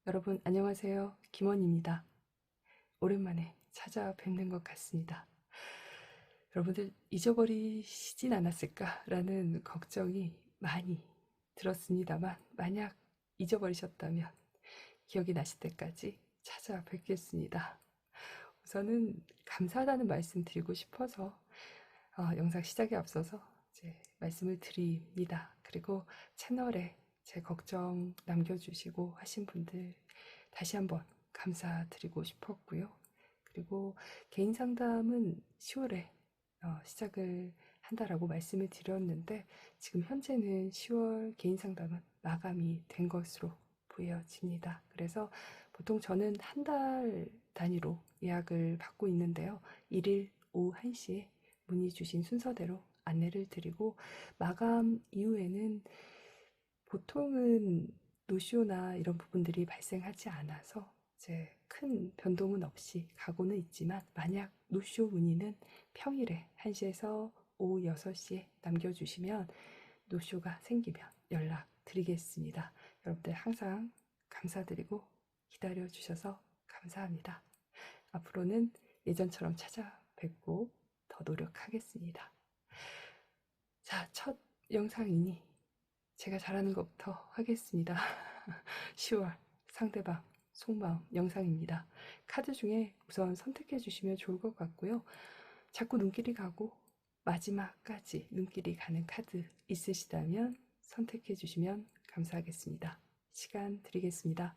여러분 안녕하세요. 김원입니다. 오랜만에 찾아뵙는 것 같습니다. 여러분들 잊어버리시진 않았을까라는 걱정이 많이 들었습니다만 만약 잊어버리셨다면 기억이 나실 때까지 찾아뵙겠습니다. 우선은 감사하다는 말씀 드리고 싶어서 영상 시작에 앞서서 이제 말씀을 드립니다. 그리고 채널에 제 걱정 남겨주시고 하신 분들 다시 한번 감사드리고 싶었고요. 그리고 개인 상담은 10월에 시작을 한다라고 말씀을 드렸는데 지금 현재는 10월 개인 상담은 마감이 된 것으로 보여집니다. 그래서 보통 저는 한 달 단위로 예약을 받고 있는데요. 1일 오후 1시에 문의 주신 순서대로 안내를 드리고 마감 이후에는 보통은 노쇼나 이런 부분들이 발생하지 않아서 이제 큰 변동은 없이 가고는 있지만 만약 노쇼 문의는 평일에 1시에서 오후 6시에 남겨주시면 노쇼가 생기면 연락드리겠습니다. 여러분들 항상 감사드리고 기다려주셔서 감사합니다. 앞으로는 예전처럼 찾아뵙고 더 노력하겠습니다. 자, 첫 영상이니 제가 잘하는 것부터 하겠습니다. 10월 상대방 속마음 영상입니다. 카드 중에 우선 선택해 주시면 좋을 것 같고요. 자꾸 눈길이 가고 마지막까지 눈길이 가는 카드 있으시다면 선택해 주시면 감사하겠습니다. 시간 드리겠습니다.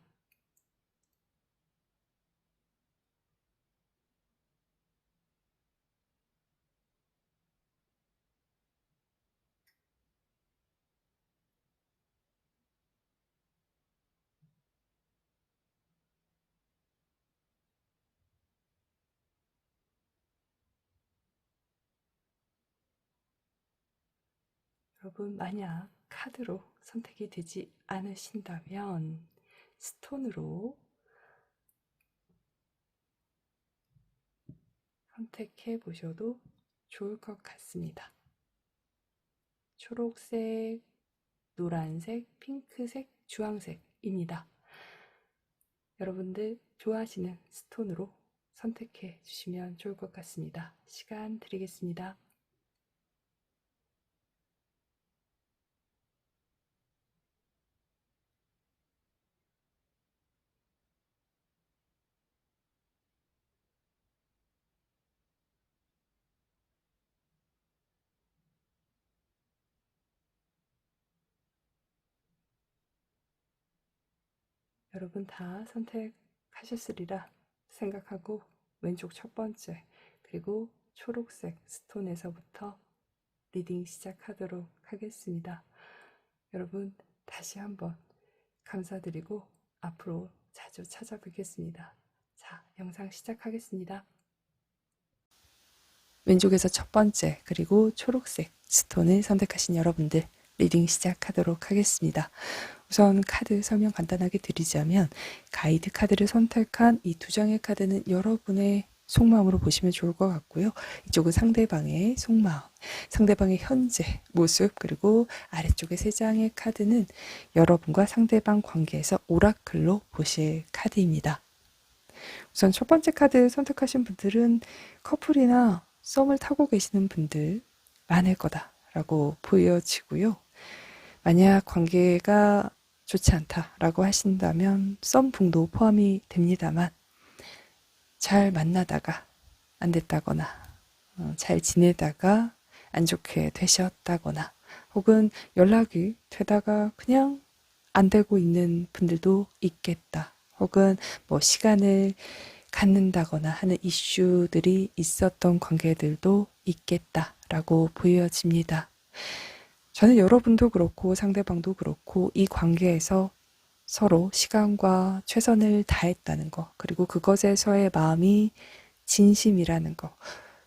여러분 만약 카드로 선택이 되지 않으신다면 스톤으로 선택해 보셔도 좋을 것 같습니다. 초록색, 노란색, 핑크색, 주황색입니다. 여러분들 좋아하시는 스톤으로 선택해 주시면 좋을 것 같습니다. 시간 드리겠습니다. 여러분 다 선택하셨으리라 생각하고 왼쪽 첫 번째 그리고 초록색 스톤에서부터 리딩 시작하도록 하겠습니다. 여러분 다시 한번 감사드리고 앞으로 자주 찾아뵙겠습니다. 자, 영상 시작하겠습니다. 왼쪽에서 첫 번째 그리고 초록색 스톤을 선택하신 여러분들 리딩 시작하도록 하겠습니다. 우선 카드 설명 간단하게 드리자면 가이드 카드를 선택한 이 두 장의 카드는 여러분의 속마음으로 보시면 좋을 것 같고요. 이쪽은 상대방의 속마음, 상대방의 현재 모습, 그리고 아래쪽에 세 장의 카드는 여러분과 상대방 관계에서 오라클로 보실 카드입니다. 우선 첫 번째 카드 선택하신 분들은 커플이나 썸을 타고 계시는 분들 많을 거다라고 보여지고요. 만약 관계가 좋지 않다라고 하신다면 썸풍도 포함이 됩니다만 잘 만나다가 안 됐다거나 잘 지내다가 안 좋게 되셨다거나 혹은 연락이 되다가 그냥 안 되고 있는 분들도 있겠다. 혹은 뭐 시간을 갖는다거나 하는 이슈들이 있었던 관계들도 있겠다라고 보여집니다. 저는 여러분도 그렇고 상대방도 그렇고 이 관계에서 서로 시간과 최선을 다했다는 거, 그리고 그것에서의 마음이 진심이라는 거,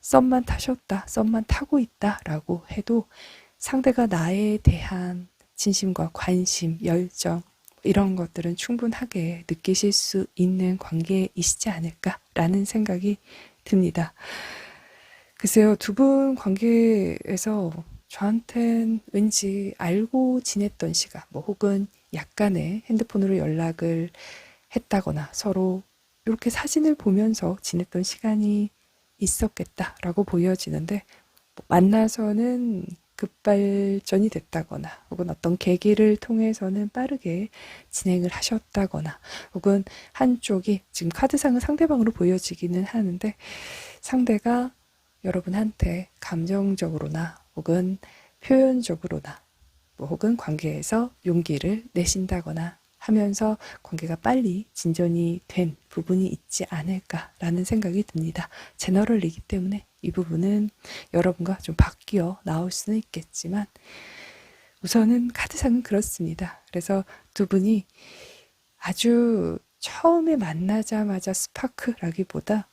썸만 타셨다, 썸만 타고 있다라고 해도 상대가 나에 대한 진심과 관심, 열정 이런 것들은 충분하게 느끼실 수 있는 관계이시지 않을까라는 생각이 듭니다. 글쎄요, 두 분 관계에서 저한텐 왠지 알고 지냈던 시간, 뭐 혹은 약간의 핸드폰으로 연락을 했다거나 서로 이렇게 사진을 보면서 지냈던 시간이 있었겠다라고 보여지는데, 만나서는 급발전이 됐다거나 혹은 어떤 계기를 통해서는 빠르게 진행을 하셨다거나, 혹은 한쪽이 지금 카드상은 상대방으로 보여지기는 하는데 상대가 여러분한테 감정적으로나 혹은 표현적으로나 혹은 관계에서 용기를 내신다거나 하면서 관계가 빨리 진전이 된 부분이 있지 않을까라는 생각이 듭니다. 제너럴이기 때문에 이 부분은 여러분과 좀 바뀌어 나올 수는 있겠지만 우선은 카드상은 그렇습니다. 그래서 두 분이 아주 처음에 만나자마자 스파크라기보다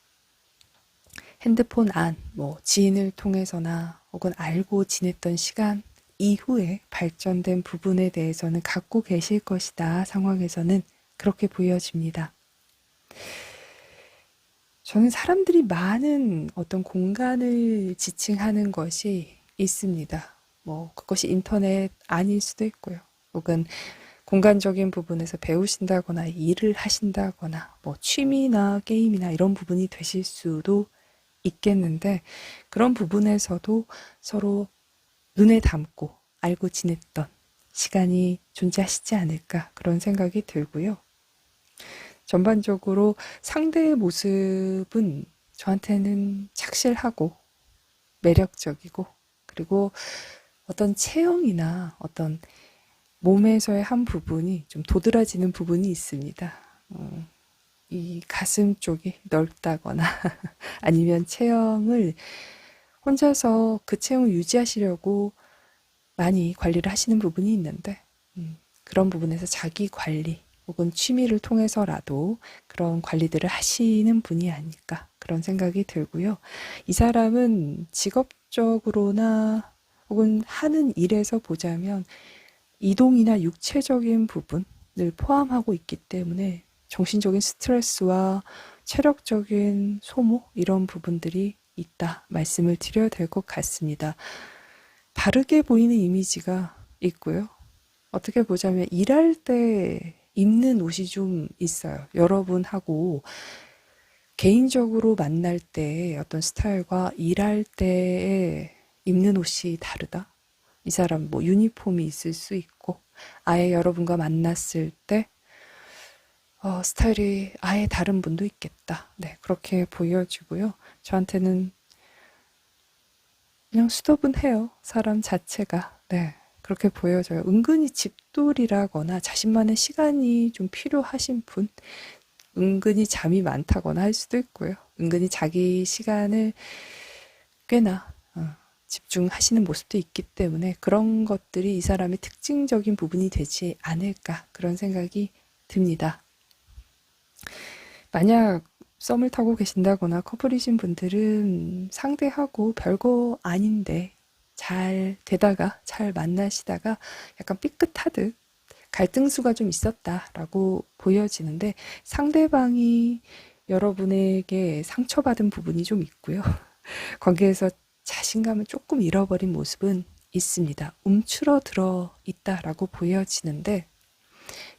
핸드폰 안, 지인을 통해서나 혹은 알고 지냈던 시간 이후에 발전된 부분에 대해서는 갖고 계실 것이다. 상황에서는 그렇게 보여집니다. 저는 사람들이 많은 어떤 공간을 지칭하는 것이 있습니다. 그것이 인터넷 아닐 수도 있고요. 혹은 공간적인 부분에서 배우신다거나 일을 하신다거나 취미나 게임이나 이런 부분이 되실 수도 있겠는데, 그런 부분에서도 서로 눈에 담고 알고 지냈던 시간이 존재하시지 않을까, 그런 생각이 들고요. 전반적으로 상대의 모습은 저한테는 착실하고 매력적이고, 그리고 어떤 체형이나 어떤 몸에서의 한 부분이 좀 도드라지는 부분이 있습니다. 이 가슴 쪽이 넓다거나 아니면 체형을 혼자서 그 체형을 유지하시려고 많이 관리를 하시는 부분이 있는데, 그런 부분에서 자기 관리 혹은 취미를 통해서라도 그런 관리들을 하시는 분이 아닐까, 그런 생각이 들고요. 이 사람은 직업적으로나 혹은 하는 일에서 보자면 이동이나 육체적인 부분을 포함하고 있기 때문에 정신적인 스트레스와 체력적인 소모, 이런 부분들이 있다 말씀을 드려야 될 것 같습니다. 바르게 보이는 이미지가 있고요. 어떻게 보자면 일할 때 입는 옷이 좀 있어요. 여러분하고 개인적으로 만날 때의 어떤 스타일과 일할 때의 입는 옷이 다르다. 이 사람 유니폼이 있을 수 있고, 아예 여러분과 만났을 때 스타일이 아예 다른 분도 있겠다. 네, 그렇게 보여지고요. 저한테는 그냥 수더분해요. 사람 자체가. 네, 그렇게 보여져요. 은근히 집돌이라거나 자신만의 시간이 좀 필요하신 분, 은근히 잠이 많다거나 할 수도 있고요. 은근히 자기 시간을 꽤나 집중하시는 모습도 있기 때문에 그런 것들이 이 사람의 특징적인 부분이 되지 않을까, 그런 생각이 듭니다. 만약 썸을 타고 계신다거나 커플이신 분들은 상대하고 별거 아닌데 잘 되다가 잘 만나시다가 약간 삐끗하듯 갈등수가 좀 있었다라고 보여지는데, 상대방이 여러분에게 상처받은 부분이 좀 있고요. 관계에서 자신감을 조금 잃어버린 모습은 있습니다. 움츠러들어 있다라고 보여지는데,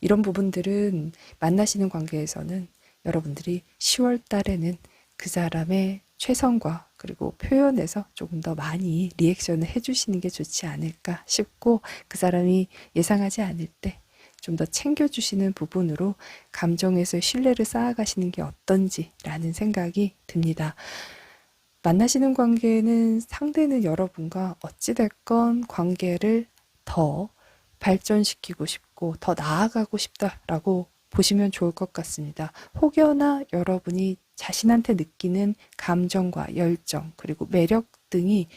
이런 부분들은 만나시는 관계에서는 여러분들이 10월 달에는 그 사람의 최선과 그리고 표현에서 조금 더 많이 리액션을 해주시는 게 좋지 않을까 싶고, 그 사람이 예상하지 않을 때 좀 더 챙겨주시는 부분으로 감정에서 신뢰를 쌓아가시는 게 어떤지라는 생각이 듭니다. 만나시는 관계는 상대는 여러분과 어찌됐건 관계를 더 발전시키고 싶고 더 나아가고 싶다라고 보시면 좋을 것 같습니다. 혹여나 여러분이 자신한테 느끼는 감정과 열정 그리고 매력 등이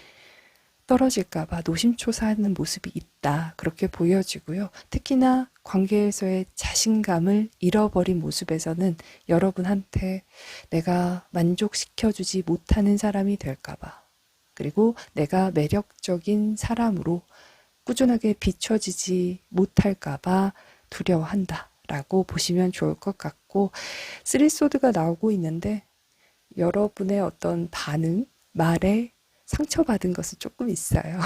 떨어질까봐 노심초사하는 모습이 있다, 그렇게 보여지고요. 특히나 관계에서의 자신감을 잃어버린 모습에서는 여러분한테 내가 만족시켜주지 못하는 사람이 될까봐, 그리고 내가 매력적인 사람으로 꾸준하게 비춰지지 못할까봐 두려워한다 라고 보시면 좋을 것 같고, 쓰리소드가 나오고 있는데 여러분의 어떤 반응, 말에 상처받은 것은 조금 있어요.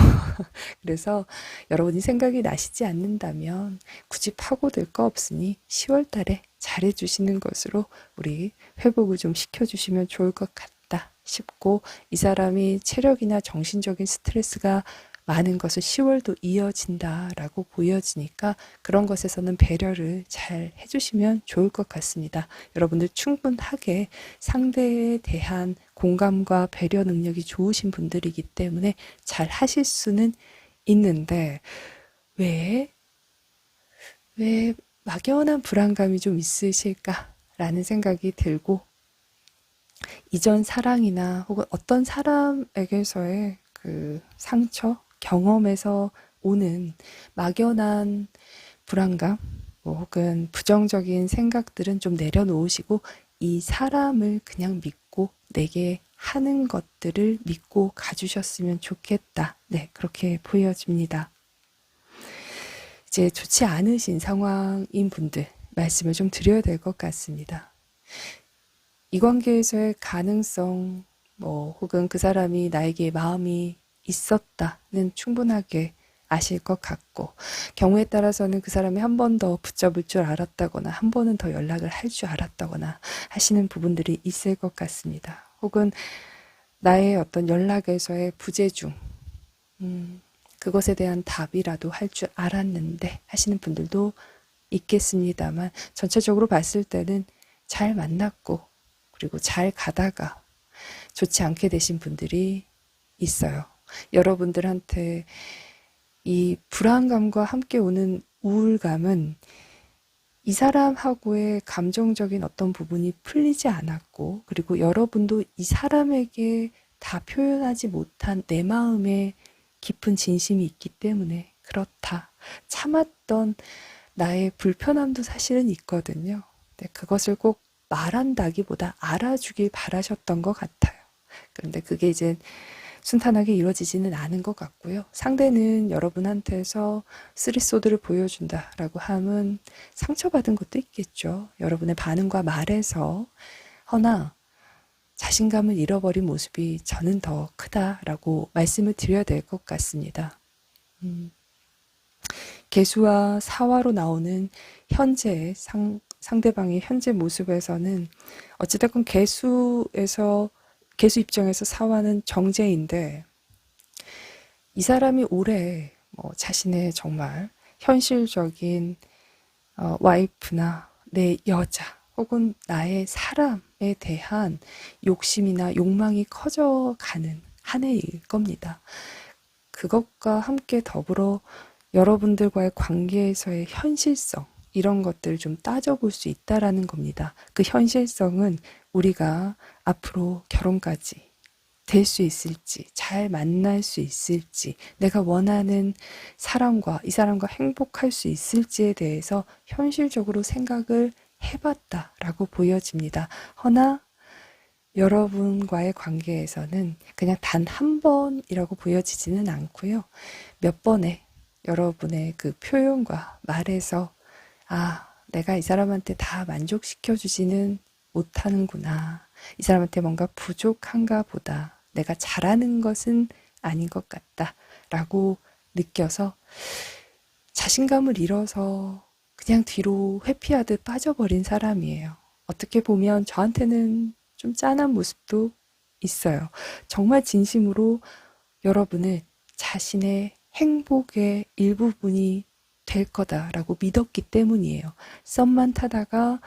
그래서 여러분이 생각이 나시지 않는다면 굳이 파고들 거 없으니 10월 달에 잘해주시는 것으로 우리 회복을 좀 시켜주시면 좋을 것 같다 싶고, 이 사람이 체력이나 정신적인 스트레스가 많은 것을 10월도 이어진다라고 보여지니까 그런 것에서는 배려를 잘 해주시면 좋을 것 같습니다. 여러분들 충분하게 상대에 대한 공감과 배려 능력이 좋으신 분들이기 때문에 잘 하실 수는 있는데, 왜 막연한 불안감이 좀 있으실까라는 생각이 들고, 이전 사랑이나 혹은 어떤 사람에게서의 그 상처, 경험에서 오는 막연한 불안감, 뭐 혹은 부정적인 생각들은 좀 내려놓으시고, 이 사람을 그냥 믿고 내게 하는 것들을 믿고 가주셨으면 좋겠다. 네, 그렇게 보여집니다. 이제 좋지 않으신 상황인 분들 말씀을 좀 드려야 될 것 같습니다. 이 관계에서의 가능성, 뭐 혹은 그 사람이 나에게 마음이 있었다는 충분하게 아실 것 같고, 경우에 따라서는 그 사람이 한 번 더 붙잡을 줄 알았다거나 한 번은 더 연락을 할 줄 알았다거나 하시는 부분들이 있을 것 같습니다. 혹은 나의 어떤 연락에서의 부재중, 그것에 대한 답이라도 할 줄 알았는데 하시는 분들도 있겠습니다만, 전체적으로 봤을 때는 잘 만났고 그리고 잘 가다가 좋지 않게 되신 분들이 있어요. 여러분들한테 이 불안감과 함께 오는 우울감은 이 사람하고의 감정적인 어떤 부분이 풀리지 않았고, 그리고 여러분도 이 사람에게 다 표현하지 못한 내 마음의 깊은 진심이 있기 때문에 그렇다. 참았던 나의 불편함도 사실은 있거든요. 근데 그것을 꼭 말한다기보다 알아주길 바라셨던 것 같아요. 그런데 그게 이제 순탄하게 이루어지지는 않은 것 같고요. 상대는 여러분한테서 쓰리소드를 보여준다라고 하면 상처받은 것도 있겠죠. 여러분의 반응과 말에서. 허나 자신감을 잃어버린 모습이 저는 더 크다라고 말씀을 드려야 될 것 같습니다. 개수와 사화로 나오는 현재의 상대방의 현재 모습에서는 어찌됐건 개수 입장에서 사화는 정제인데, 이 사람이 올해 자신의 정말 현실적인 와이프나 내 여자 혹은 나의 사람에 대한 욕심이나 욕망이 커져가는 한 해일 겁니다. 그것과 함께 더불어 여러분들과의 관계에서의 현실성, 이런 것들을 좀 따져볼 수 있다라는 겁니다. 그 현실성은 우리가 앞으로 결혼까지 될 수 있을지, 잘 만날 수 있을지, 내가 원하는 사람과 이 사람과 행복할 수 있을지에 대해서 현실적으로 생각을 해봤다라고 보여집니다. 허나 여러분과의 관계에서는 그냥 단 한 번이라고 보여지지는 않고요. 몇 번의 여러분의 그 표현과 말에서, 아, 내가 이 사람한테 다 만족시켜주지는 못하는구나. 이 사람한테 뭔가 부족한가 보다. 내가 잘하는 것은 아닌 것 같다. 라고 느껴서 자신감을 잃어서 그냥 뒤로 회피하듯 빠져버린 사람이에요. 어떻게 보면 저한테는 좀 짠한 모습도 있어요. 정말 진심으로 여러분을 자신의 행복의 일부분이 될 거다라고 믿었기 때문이에요. 썸만 타다가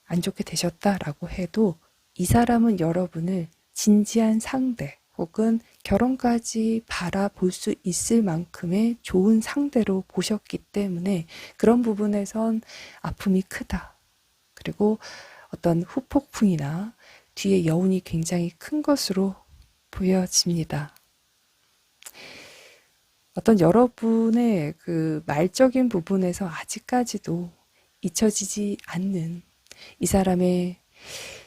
안 좋게 되셨다라고 해도 이 사람은 여러분을 진지한 상대 혹은 결혼까지 바라볼 수 있을 만큼의 좋은 상대로 보셨기 때문에 그런 부분에선 아픔이 크다. 그리고 어떤 후폭풍이나 뒤에 여운이 굉장히 큰 것으로 보여집니다. 어떤 여러분의 그 말적인 부분에서 아직까지도 잊혀지지 않는, 이 사람의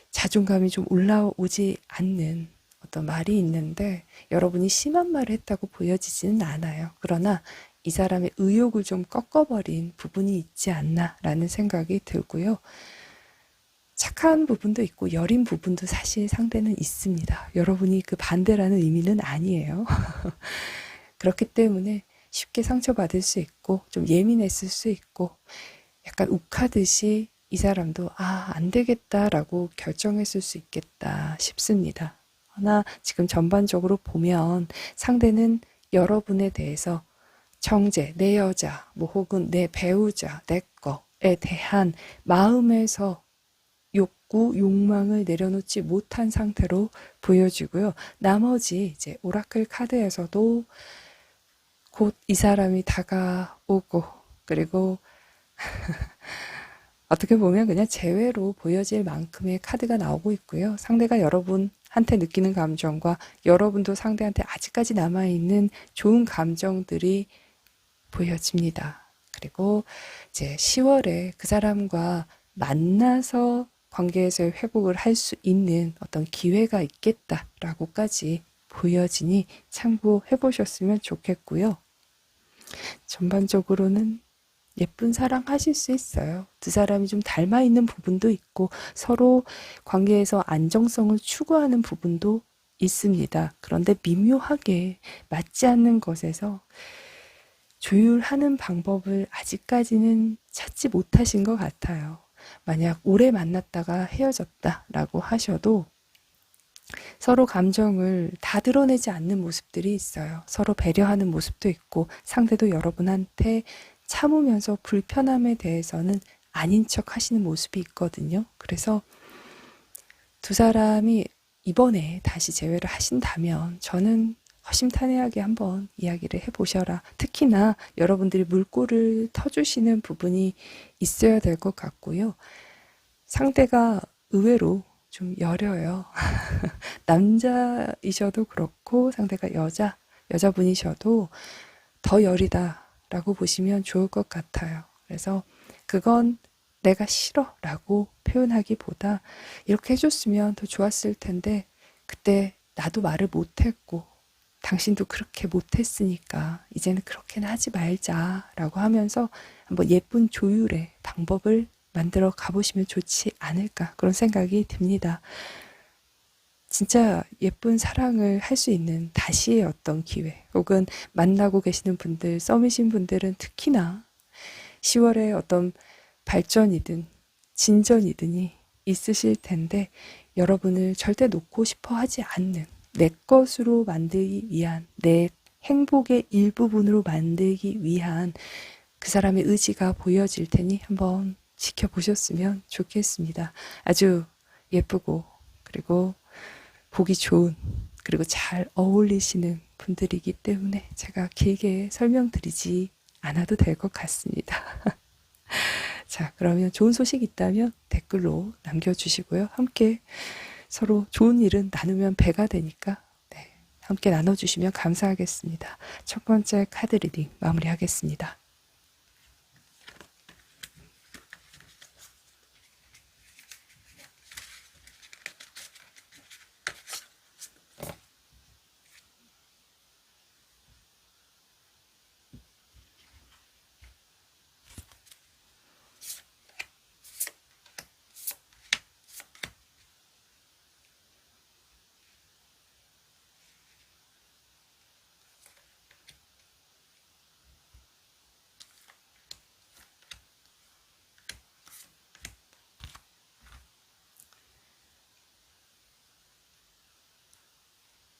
자존감이 좀 올라오지 않는 어떤 말이 있는데, 여러분이 심한 말을 했다고 보여지지는 않아요. 그러나 이 사람의 의욕을 좀 꺾어버린 부분이 있지 않나라는 생각이 들고요. 착한 부분도 있고 여린 부분도 사실 상대는 있습니다. 여러분이 그 반대라는 의미는 아니에요. 그렇기 때문에 쉽게 상처받을 수 있고 좀 예민했을 수 있고 약간 욱하듯이 이 사람도 안 되겠다라고 결정했을 수 있겠다 싶습니다. 하나 지금 전반적으로 보면 상대는 여러분에 대해서 정제, 내 여자, 뭐 혹은 내 배우자, 내 거에 대한 마음에서 욕구, 욕망을 내려놓지 못한 상태로 보여지고요. 나머지 이제 오라클 카드에서도 곧 이 사람이 다가오고, 그리고 어떻게 보면 그냥 재회로 보여질 만큼의 카드가 나오고 있고요. 상대가 여러분한테 느끼는 감정과 여러분도 상대한테 아직까지 남아있는 좋은 감정들이 보여집니다. 그리고 이제 10월에 그 사람과 만나서 관계에서의 회복을 할 수 있는 어떤 기회가 있겠다라고까지 보여지니 참고해 보셨으면 좋겠고요. 전반적으로는 예쁜 사랑 하실 수 있어요. 두 사람이 좀 닮아 있는 부분도 있고 서로 관계에서 안정성을 추구하는 부분도 있습니다. 그런데 미묘하게 맞지 않는 것에서 조율하는 방법을 아직까지는 찾지 못하신 것 같아요. 만약 오래 만났다가 헤어졌다라고 하셔도 서로 감정을 다 드러내지 않는 모습들이 있어요. 서로 배려하는 모습도 있고 상대도 여러분한테 참으면서 불편함에 대해서는 아닌 척 하시는 모습이 있거든요. 그래서 두 사람이 이번에 다시 재회를 하신다면 저는 허심탄회하게 한번 이야기를 해보셔라. 특히나 여러분들이 물꼬를 터주시는 부분이 있어야 될 것 같고요. 상대가 의외로 좀 여려요. 남자이셔도 그렇고 상대가 여자분이셔도 더 여리다라고 보시면 좋을 것 같아요. 그래서 그건 내가 싫어 라고 표현하기보다 이렇게 해줬으면 더 좋았을 텐데 그때 나도 말을 못했고 당신도 그렇게 못했으니까 이제는 그렇게는 하지 말자 라고 하면서 한번 예쁜 조율의 방법을 만들어 가보시면 좋지 않을까 그런 생각이 듭니다. 진짜 예쁜 사랑을 할 수 있는 다시의 어떤 기회 혹은 만나고 계시는 분들, 썸이신 분들은 특히나 10월에 어떤 발전이든 진전이든이 있으실 텐데 여러분을 절대 놓고 싶어 하지 않는 내 것으로 만들기 위한 내 행복의 일부분으로 만들기 위한 그 사람의 의지가 보여질 테니 한번 지켜보셨으면 좋겠습니다. 아주 예쁘고 그리고 보기 좋은 그리고 잘 어울리시는 분들이기 때문에 제가 길게 설명드리지 않아도 될 것 같습니다. 자, 그러면 좋은 소식 있다면 댓글로 남겨주시고요. 함께 서로 좋은 일은 나누면 배가 되니까 네, 함께 나눠주시면 감사하겠습니다. 첫 번째 카드 리딩 마무리하겠습니다.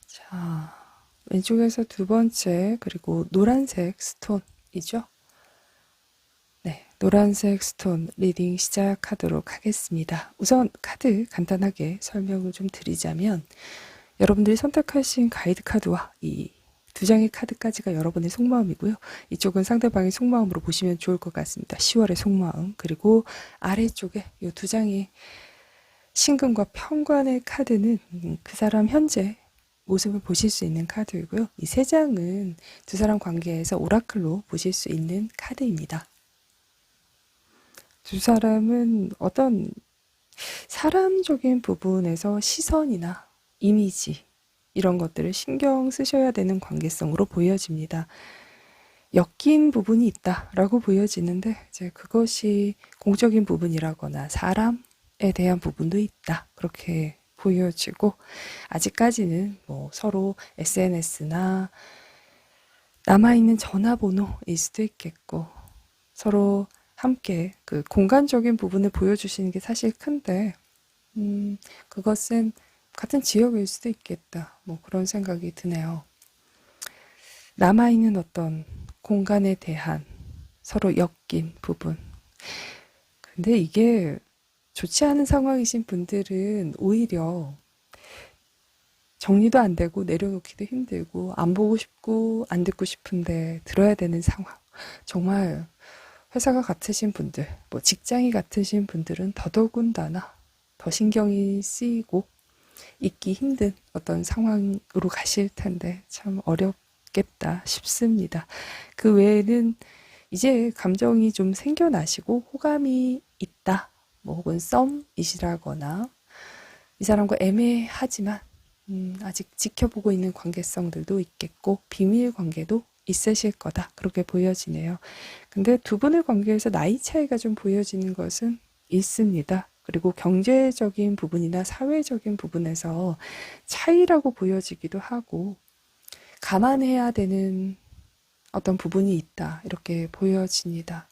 자, 왼쪽에서 두 번째 그리고 노란색 스톤이죠. 네, 노란색 스톤 리딩 시작하도록 하겠습니다. 우선 카드 간단하게 설명을 좀 드리자면 여러분들이 선택하신 가이드 카드와 이 두 장의 카드까지가 여러분의 속마음이고요. 이쪽은 상대방의 속마음으로 보시면 좋을 것 같습니다. 10월의 속마음 그리고 아래쪽에 이 두 장의 신금과 평관의 카드는 그 사람 현재 모습을 보실 수 있는 카드이고요. 이 세 장은 두 사람 관계에서 오라클로 보실 수 있는 카드입니다. 두 사람은 어떤 사람적인 부분에서 시선이나 이미지 이런 것들을 신경 쓰셔야 되는 관계성으로 보여집니다. 엮인 부분이 있다라고 보여지는데 이제 그것이 공적인 부분이라거나 사람에 대한 부분도 있다 그렇게 보여지고 아직까지는 뭐 서로 SNS나 남아있는 전화번호일 수도 있겠고 서로 함께 그 공간적인 부분을 보여주시는 게 사실 큰데, 그것은 같은 지역일 수도 있겠다. 뭐 그런 생각이 드네요. 남아있는 어떤 공간에 대한 서로 엮인 부분. 근데 이게 좋지 않은 상황이신 분들은 오히려 정리도 안 되고 내려놓기도 힘들고 안 보고 싶고 안 듣고 싶은데 들어야 되는 상황. 정말 회사가 같으신 분들, 뭐 직장이 같으신 분들은 더더군다나 더 신경이 쓰이고 있기 힘든 어떤 상황으로 가실 텐데 참 어렵겠다 싶습니다. 그 외에는 이제 감정이 좀 생겨나시고 호감이 있다, 뭐 혹은 썸이시라거나 이 사람과 애매하지만 아직 지켜보고 있는 관계성들도 있겠고 비밀 관계도 있으실 거다 그렇게 보여지네요. 근데 두 분의 관계에서 나이 차이가 좀 보여지는 것은 있습니다. 그리고 경제적인 부분이나 사회적인 부분에서 차이라고 보여지기도 하고 감안해야 되는 어떤 부분이 있다 이렇게 보여집니다.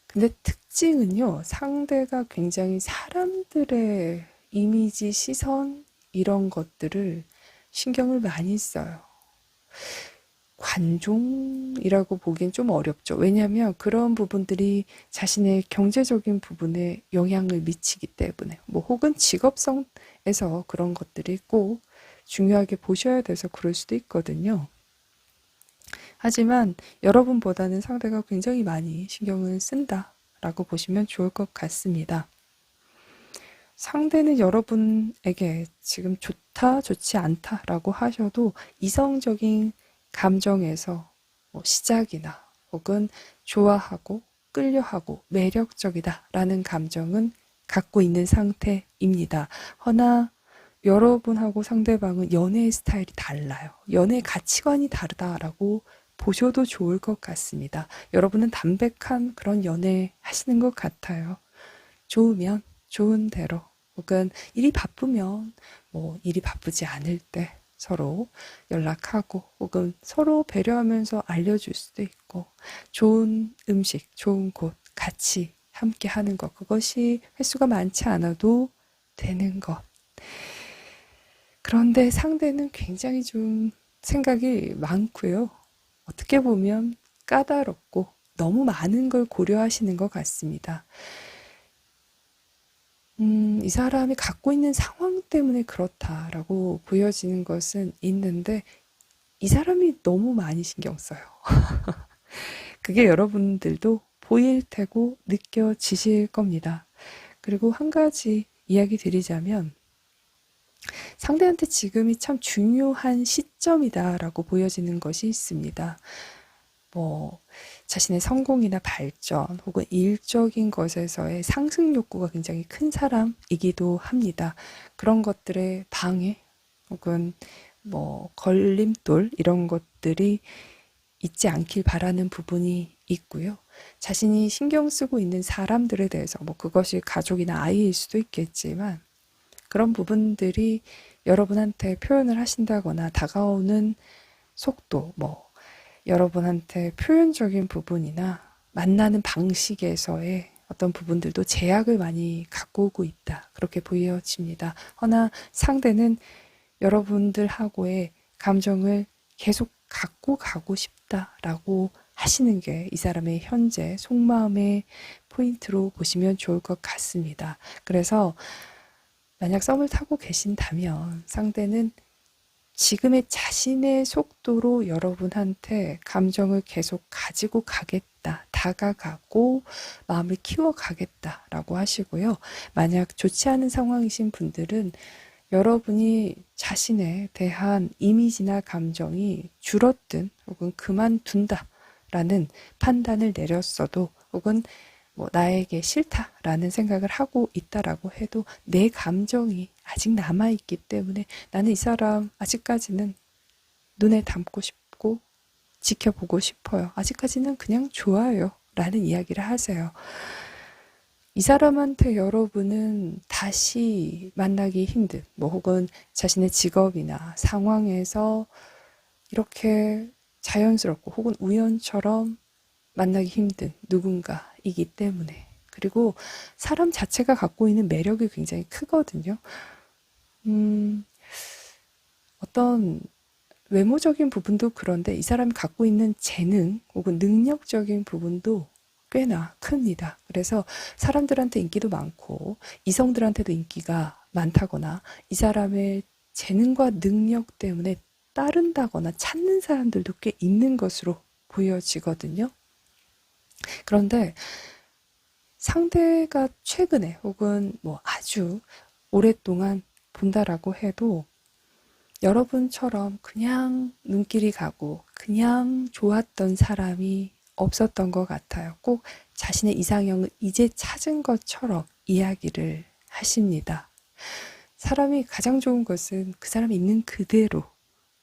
근데 특징은요, 상대가 굉장히 사람들의 이미지, 시선 이런 것들을 신경을 많이 써요. 관종이라고 보기엔 좀 어렵죠. 왜냐하면 그런 부분들이 자신의 경제적인 부분에 영향을 미치기 때문에, 뭐 혹은 직업성에서 그런 것들이 꼭 중요하게 보셔야 돼서 그럴 수도 있거든요. 하지만 여러분보다는 상대가 굉장히 많이 신경을 쓴다라고 보시면 좋을 것 같습니다. 상대는 여러분에게 지금 좋다, 좋지 않다라고 하셔도 이성적인 감정에서 뭐 시작이나 혹은 좋아하고 끌려하고 매력적이다라는 감정은 갖고 있는 상태입니다. 허나 여러분하고 상대방은 연애의 스타일이 달라요. 연애 가치관이 다르다라고 보셔도 좋을 것 같습니다. 여러분은 담백한 그런 연애 하시는 것 같아요. 좋으면 좋은 대로 혹은 일이 바쁘면 뭐 일이 바쁘지 않을 때 서로 연락하고 혹은 서로 배려하면서 알려줄 수도 있고 좋은 음식, 좋은 곳 같이 함께 하는 것 그것이 횟수가 많지 않아도 되는 것. 그런데 상대는 굉장히 좀 생각이 많고요. 어떻게 보면 까다롭고 너무 많은 걸 고려하시는 것 같습니다. 이 사람이 갖고 있는 상황 때문에 그렇다라고 보여지는 것은 있는데 이 사람이 너무 많이 신경 써요. 그게 여러분들도 보일 테고 느껴지실 겁니다. 그리고 한 가지 이야기 드리자면 상대한테 지금이 참 중요한 시점이다라고 보여지는 것이 있습니다. 뭐 자신의 성공이나 발전 혹은 일적인 것에서의 상승 욕구가 굉장히 큰 사람이기도 합니다. 그런 것들의 방해 혹은 뭐 걸림돌 이런 것들이 있지 않길 바라는 부분이 있고요. 자신이 신경 쓰고 있는 사람들에 대해서 뭐 그것이 가족이나 아이일 수도 있겠지만 그런 부분들이 여러분한테 표현을 하신다거나 다가오는 속도, 뭐 여러분한테 표현적인 부분이나 만나는 방식에서의 어떤 부분들도 제약을 많이 갖고 오고 있다. 그렇게 보여집니다. 허나 상대는 여러분들하고의 감정을 계속 갖고 가고 싶다라고 하시는 게 이 사람의 현재 속마음의 포인트로 보시면 좋을 것 같습니다. 그래서 만약 썸을 타고 계신다면 상대는 지금의 자신의 속도로 여러분한테 감정을 계속 가지고 가겠다, 다가가고 마음을 키워가겠다라고 하시고요. 만약 좋지 않은 상황이신 분들은 여러분이 자신에 대한 이미지나 감정이 줄었든 혹은 그만둔다라는 판단을 내렸어도 혹은 뭐 나에게 싫다라는 생각을 하고 있다라고 해도 내 감정이 아직 남아있기 때문에 나는 이 사람 아직까지는 눈에 담고 싶고 지켜보고 싶어요. 아직까지는 그냥 좋아요. 라는 이야기를 하세요. 이 사람한테 여러분은 다시 만나기 힘든, 뭐 혹은 자신의 직업이나 상황에서 이렇게 자연스럽고 혹은 우연처럼 만나기 힘든 누군가 사람이기 때문에. 그리고 사람 자체가 갖고 있는 매력이 굉장히 크거든요. 음, 어떤 외모적인 부분도 그런데 이 사람이 갖고 있는 재능 혹은 능력적인 부분도 꽤나 큽니다. 그래서 사람들한테 인기도 많고 이성들한테도 인기가 많다거나 이 사람의 재능과 능력 때문에 따른다거나 찾는 사람들도 꽤 있는 것으로 보여지거든요. 그런데 상대가 최근에 혹은 뭐 아주 오랫동안 본다라고 해도 여러분처럼 그냥 눈길이 가고 그냥 좋았던 사람이 없었던 것 같아요. 꼭 자신의 이상형을 이제 찾은 것처럼 이야기를 하십니다. 사람이 가장 좋은 것은 그 사람이 있는 그대로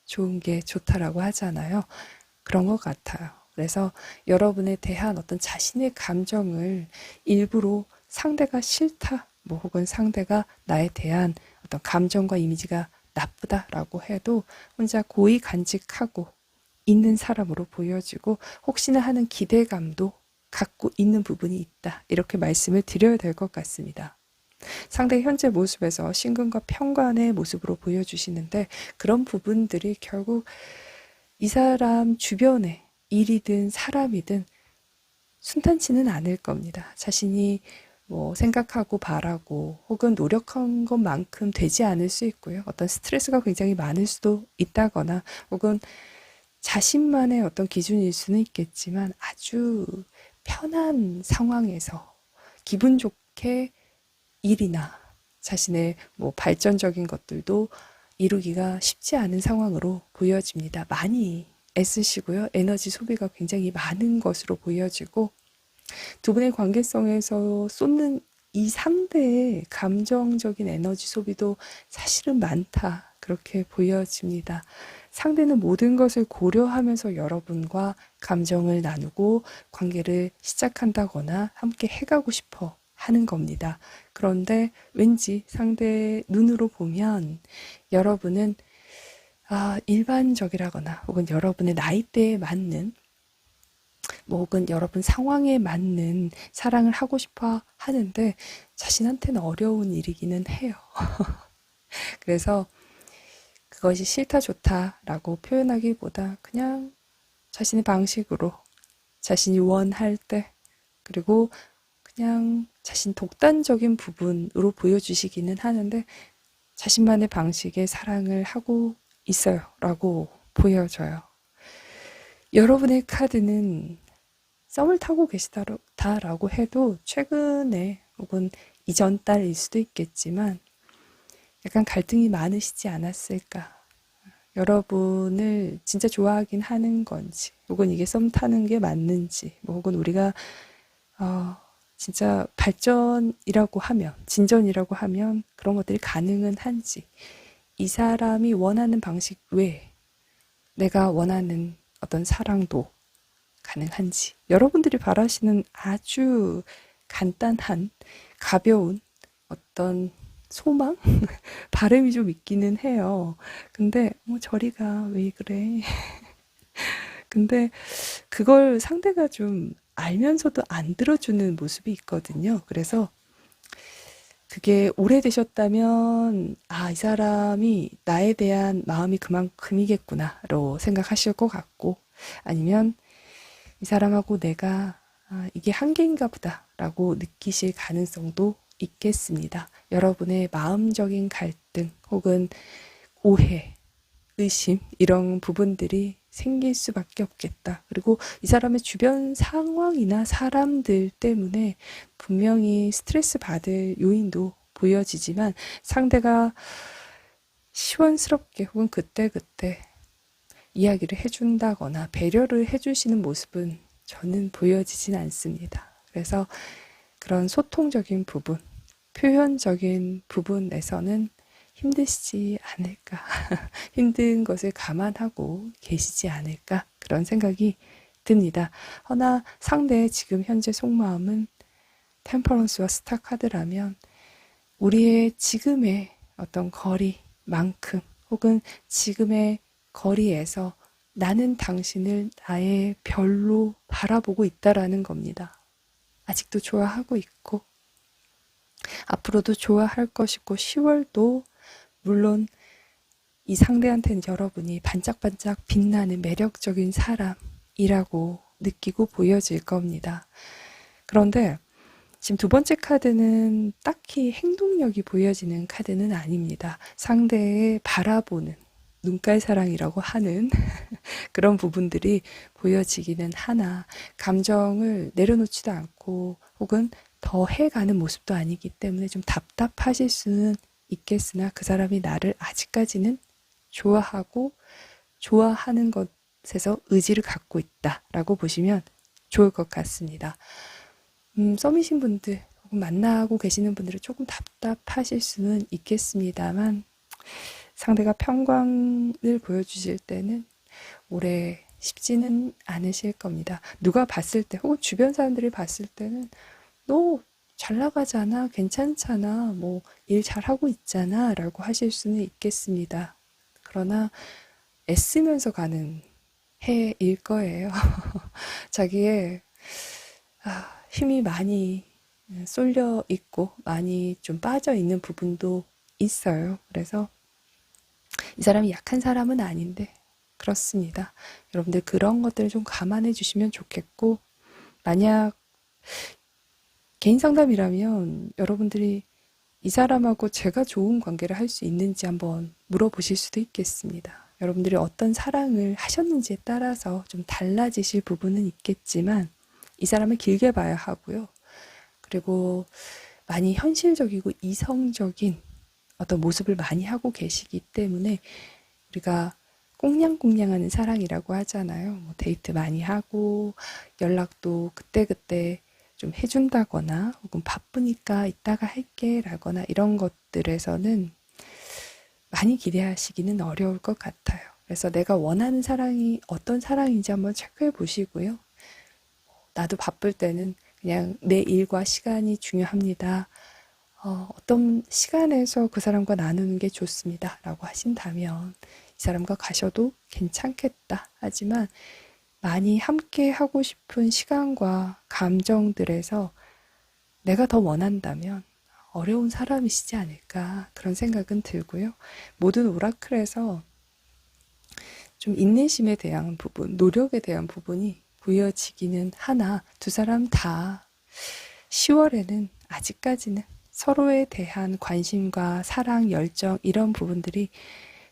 좋은 게 좋다라고 하잖아요. 그런 것 같아요. 그래서 여러분에 대한 어떤 자신의 감정을 일부러 상대가 싫다, 뭐 혹은 상대가 나에 대한 어떤 감정과 이미지가 나쁘다라고 해도 혼자 고이 간직하고 있는 사람으로 보여지고 혹시나 하는 기대감도 갖고 있는 부분이 있다. 이렇게 말씀을 드려야 될 것 같습니다. 상대의 현재 모습에서 신금과 평관의 모습으로 보여주시는데 그런 부분들이 결국 이 사람 주변에 일이든 사람이든 순탄치는 않을 겁니다. 자신이 뭐 생각하고 바라고 혹은 노력한 것만큼 되지 않을 수 있고요. 어떤 스트레스가 굉장히 많을 수도 있다거나 혹은 자신만의 어떤 기준일 수는 있겠지만 아주 편한 상황에서 기분 좋게 일이나 자신의 뭐 발전적인 것들도 이루기가 쉽지 않은 상황으로 보여집니다. 많이 애쓰시고요. 에너지 소비가 굉장히 많은 것으로 보여지고 두 분의 관계성에서 쏟는 이 상대의 감정적인 에너지 소비도 사실은 많다. 그렇게 보여집니다. 상대는 모든 것을 고려하면서 여러분과 감정을 나누고 관계를 시작한다거나 함께 해가고 싶어 하는 겁니다. 그런데 왠지 상대의 눈으로 보면 여러분은 일반적이라거나 혹은 여러분의 나이대에 맞는 뭐 혹은 여러분 상황에 맞는 사랑을 하고 싶어 하는데 자신한테는 어려운 일이기는 해요. 그래서 그것이 싫다 좋다라고 표현하기보다 그냥 자신의 방식으로 자신이 원할 때 그리고 그냥 자신 독단적인 부분으로 보여주시기는 하는데 자신만의 방식의 사랑을 하고 있어요 라고 보여져요. 여러분의 카드는 썸을 타고 계시다라고 해도 최근에 혹은 이전 달일 수도 있겠지만 약간 갈등이 많으시지 않았을까. 여러분을 진짜 좋아하긴 하는 건지 혹은 이게 썸 타는 게 맞는지 뭐 혹은 우리가 진짜 발전이라고 하면 진전이라고 하면 그런 것들이 가능은 한지 이 사람이 원하는 방식 외에 내가 원하는 어떤 사랑도 가능한지 여러분들이 바라시는 아주 간단한 가벼운 어떤 소망? 바람이 좀 있기는 해요. 근데 저리가 왜 그래? 근데 그걸 상대가 좀 알면서도 안 들어주는 모습이 있거든요. 그래서 그게 오래되셨다면 이 사람이 나에 대한 마음이 그만큼이겠구나로 생각하실 것 같고 아니면 이 사람하고 내가 이게 한계인가 보다라고 느끼실 가능성도 있겠습니다. 여러분의 마음적인 갈등 혹은 오해, 의심 이런 부분들이 생길 수밖에 없겠다. 그리고 이 사람의 주변 상황이나 사람들 때문에 분명히 스트레스 받을 요인도 보여지지만 상대가 시원스럽게 혹은 그때그때 이야기를 해준다거나 배려를 해주시는 모습은 저는 보여지진 않습니다. 그래서 그런 소통적인 부분, 표현적인 부분에서는 힘드시지 않을까. 힘든 것을 감안하고 계시지 않을까. 그런 생각이 듭니다. 허나 상대의 지금 현재 속마음은 템퍼런스와 스타 카드라면 우리의 지금의 어떤 거리만큼 혹은 지금의 거리에서 나는 당신을 나의 별로 바라보고 있다라는 겁니다. 아직도 좋아하고 있고 앞으로도 좋아할 것이고 10월도 물론 이 상대한테는 여러분이 반짝반짝 빛나는 매력적인 사람이라고 느끼고 보여질 겁니다. 그런데 지금 두 번째 카드는 딱히 행동력이 보여지는 카드는 아닙니다. 상대의 바라보는 눈깔 사랑이라고 하는 그런 부분들이 보여지기는 하나 감정을 내려놓지도 않고 혹은 더 해가는 모습도 아니기 때문에 좀 답답하실 수는 있겠으나 그 사람이 나를 아직까지는 좋아하고 좋아하는 것에서 의지를 갖고 있다라고 보시면 좋을 것 같습니다. 썸이신 분들 혹은 만나고 계시는 분들은 조금 답답하실 수는 있겠습니다만 상대가 평광을 보여주실 때는 오래 쉽지는 않으실 겁니다. 누가 봤을 때 혹은 주변 사람들이 봤을 때는 너 잘 나가잖아, 괜찮잖아, 뭐 일 잘하고 있잖아 라고 하실 수는 있겠습니다. 그러나 애쓰면서 가는 해일 거예요. 자기의 힘이 많이 쏠려 있고 많이 좀 빠져 있는 부분도 있어요. 그래서 이 사람이 약한 사람은 아닌데 그렇습니다. 여러분들 그런 것들을 좀 감안해 주시면 좋겠고 만약 개인 상담이라면 여러분들이 이 사람하고 제가 좋은 관계를 할 수 있는지 한번 물어보실 수도 있겠습니다. 여러분들이 어떤 사랑을 하셨는지에 따라서 좀 달라지실 부분은 있겠지만 이 사람을 길게 봐야 하고요. 그리고 많이 현실적이고 이성적인 어떤 모습을 많이 하고 계시기 때문에 우리가 꽁냥꽁냥하는 사랑이라고 하잖아요. 뭐 데이트 많이 하고 연락도 그때그때 좀 해준다거나 혹은 바쁘니까 이따가 할게 라거나 이런 것들에서는 많이 기대하시기는 어려울 것 같아요. 그래서 내가 원하는 사랑이 어떤 사랑인지 한번 체크해 보시고요. 나도 바쁠 때는 그냥 내 일과 시간이 중요합니다. 어떤 시간에서 그 사람과 나누는 게 좋습니다. 라고 하신다면 이 사람과 가셔도 괜찮겠다. 하지만 많이 함께 하고 싶은 시간과 감정들에서 내가 더 원한다면 어려운 사람이시지 않을까 그런 생각은 들고요. 모든 오라클에서 좀 인내심에 대한 부분, 노력에 대한 부분이 보여지기는 하나 두 사람 다 10월에는 아직까지는 서로에 대한 관심과 사랑, 열정 이런 부분들이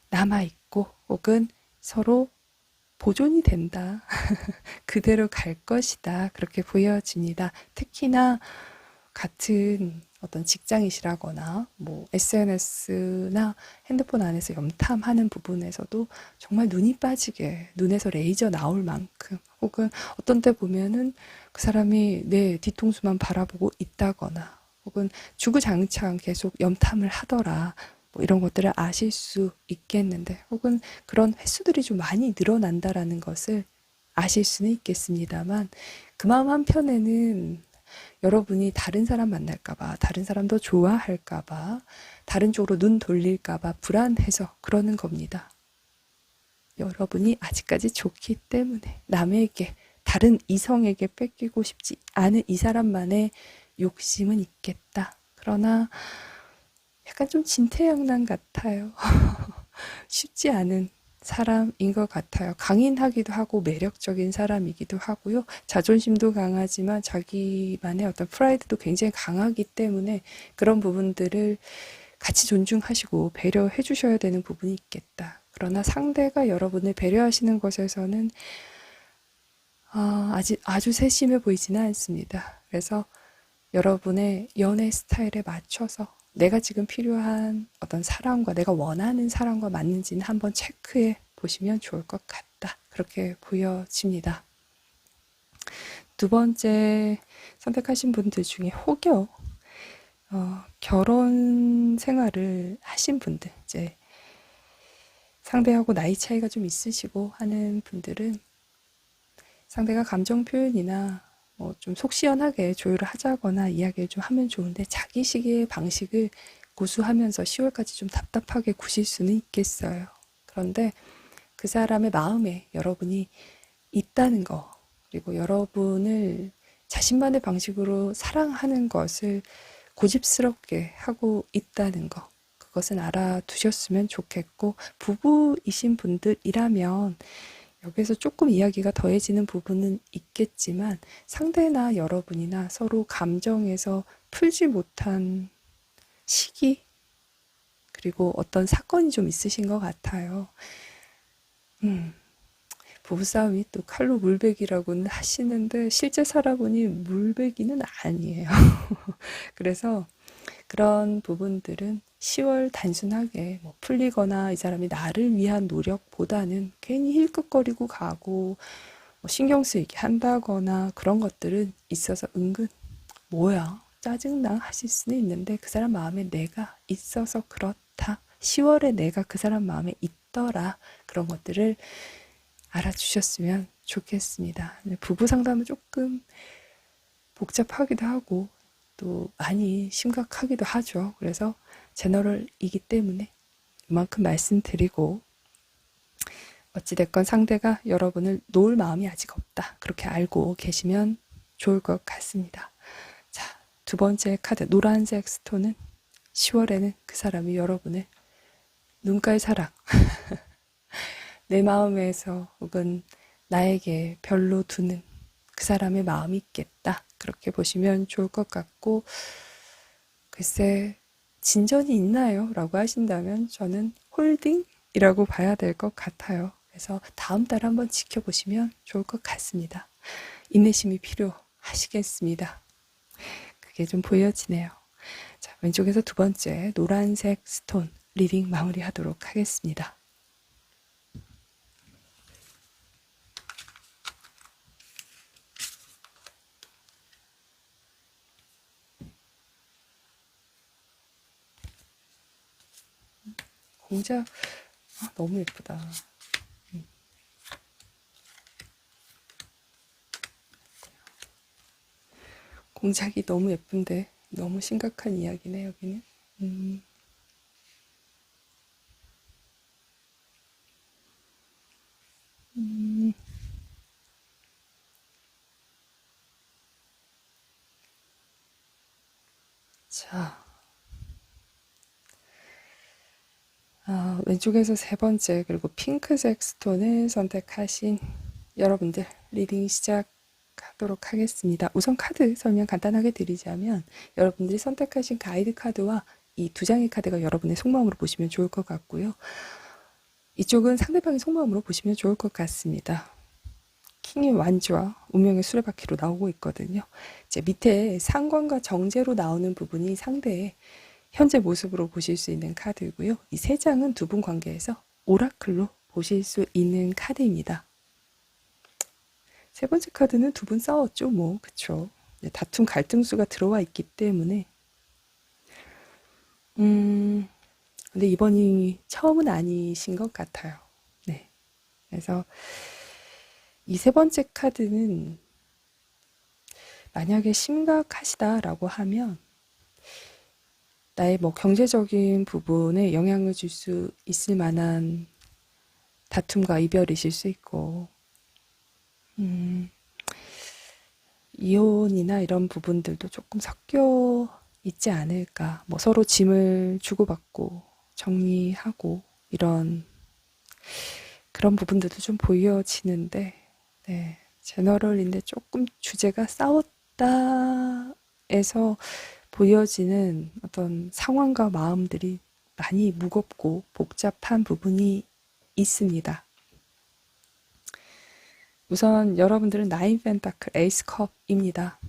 남아있고 혹은 서로 보존이 된다. 그대로 갈 것이다. 그렇게 보여집니다. 특히나 같은 어떤 직장이시라거나 뭐 SNS나 핸드폰 안에서 염탐하는 부분에서도 정말 눈이 빠지게 눈에서 레이저 나올 만큼 혹은 어떤 때 보면은 그 사람이 내 뒤통수만 바라보고 있다거나 혹은 주구장창 계속 염탐을 하더라 뭐 이런 것들을 아실 수 있겠는데 혹은 그런 횟수들이 좀 많이 늘어난다라는 것을 아실 수는 있겠습니다만 그 마음 한편에는 여러분이 다른 사람 만날까봐, 다른 사람도 좋아할까봐, 다른 쪽으로 눈 돌릴까봐 불안해서 그러는 겁니다. 여러분이 아직까지 좋기 때문에 남에게, 다른 이성에게 뺏기고 싶지 않은 이 사람만의 욕심은 있겠다. 그러나 약간 좀 진퇴양난 같아요. 쉽지 않은 사람인 것 같아요. 강인하기도 하고 매력적인 사람이기도 하고요. 자존심도 강하지만 자기만의 어떤 프라이드도 굉장히 강하기 때문에 그런 부분들을 같이 존중하시고 배려해 주셔야 되는 부분이 있겠다. 그러나 상대가 여러분을 배려하시는 것에서는 아주 세심해 보이지는 않습니다. 그래서 여러분의 연애 스타일에 맞춰서 내가 지금 필요한 어떤 사람과 내가 원하는 사람과 맞는지는 한번 체크해 보시면 좋을 것 같다. 그렇게 보여집니다. 두 번째 선택하신 분들 중에 혹여 결혼 생활을 하신 분들, 이제 상대하고 나이 차이가 좀 있으시고 하는 분들은 상대가 감정 표현이나 뭐 좀 속 시원하게 조율을 하자거나 이야기를 좀 하면 좋은데 자기식의 방식을 고수하면서 10월까지 좀 답답하게 구실 수는 있겠어요. 그런데 그 사람의 마음에 여러분이 있다는 거 그리고 여러분을 자신만의 방식으로 사랑하는 것을 고집스럽게 하고 있다는 거. 그것은 알아두셨으면 좋겠고, 부부이신 분들이라면 여기서 조금 이야기가 더해지는 부분은 있겠지만 상대나 여러분이나 서로 감정에서 풀지 못한 시기 그리고 어떤 사건이 좀 있으신 것 같아요. 부부싸움이 또 칼로 물베기라고는 하시는데 실제 살아보니 물베기는 아니에요. 그래서 그런 부분들은 10월 단순하게 뭐 풀리거나 이 사람이 나를 위한 노력보다는 괜히 힐끗거리고 가고 뭐 신경 쓰이게 한다거나 그런 것들은 있어서 은근 뭐야 짜증나 하실 수는 있는데 그 사람 마음에 내가 있어서 그렇다. 10월에 내가 그 사람 마음에 있더라. 그런 것들을 알아주셨으면 좋겠습니다. 부부 상담은 조금 복잡하기도 하고 또 많이 심각하기도 하죠. 그래서 제너럴이기 때문에 이만큼 말씀드리고 어찌됐건 상대가 여러분을 놓을 마음이 아직 없다. 그렇게 알고 계시면 좋을 것 같습니다. 자, 두 번째 카드 노란색 스톤은 10월에는 그 사람이 여러분을 눈깔 사랑 내 마음에서 혹은 나에게 별로 두는 그 사람의 마음이 있겠다. 그렇게 보시면 좋을 것 같고 글쎄 진전이 있나요? 라고 하신다면 저는 홀딩이라고 봐야 될 것 같아요. 그래서 다음 달 한번 지켜보시면 좋을 것 같습니다. 인내심이 필요하시겠습니다. 그게 좀 보여지네요. 자, 왼쪽에서 두 번째 노란색 스톤 리딩 마무리하도록 하겠습니다. 공작 너무 예쁘다. 공작이 너무 예쁜데 너무 심각한 이야기네 여기는. 음, 음, 자, 왼쪽에서 세 번째 그리고 핑크색 스톤을 선택하신 여러분들 리딩 시작하도록 하겠습니다. 우선 카드 설명 간단하게 드리자면 여러분들이 선택하신 가이드 카드와 이 두 장의 카드가 여러분의 속마음으로 보시면 좋을 것 같고요. 이쪽은 상대방의 속마음으로 보시면 좋을 것 같습니다. 킹의 완주와 운명의 수레바퀴로 나오고 있거든요. 이제 밑에 상관과 정제로 나오는 부분이 상대의 현재 모습으로 보실 수 있는 카드고요. 이 세 장은 두 분 관계에서 오라클로 보실 수 있는 카드입니다. 세 번째 카드는 두 분 싸웠죠, 뭐 그쵸? 다툼 갈등수가 들어와 있기 때문에 근데 이번이 처음은 아니신 것 같아요. 네. 그래서 이 세 번째 카드는 만약에 심각하시다라고 하면 나의 뭐 경제적인 부분에 영향을 줄 수 있을 만한 다툼과 이별이실 수 있고, 이혼이나 이런 부분들도 조금 섞여 있지 않을까. 뭐 서로 짐을 주고받고 정리하고 이런 그런 부분들도 좀 보여지는데, 네, 제너럴인데 조금 주제가 싸웠다에서 보여지는 어떤 상황과 마음들이 많이 무겁고 복잡한 부분이 있습니다. 우선 여러분들은 나인 펜타클 에이스 컵입니다.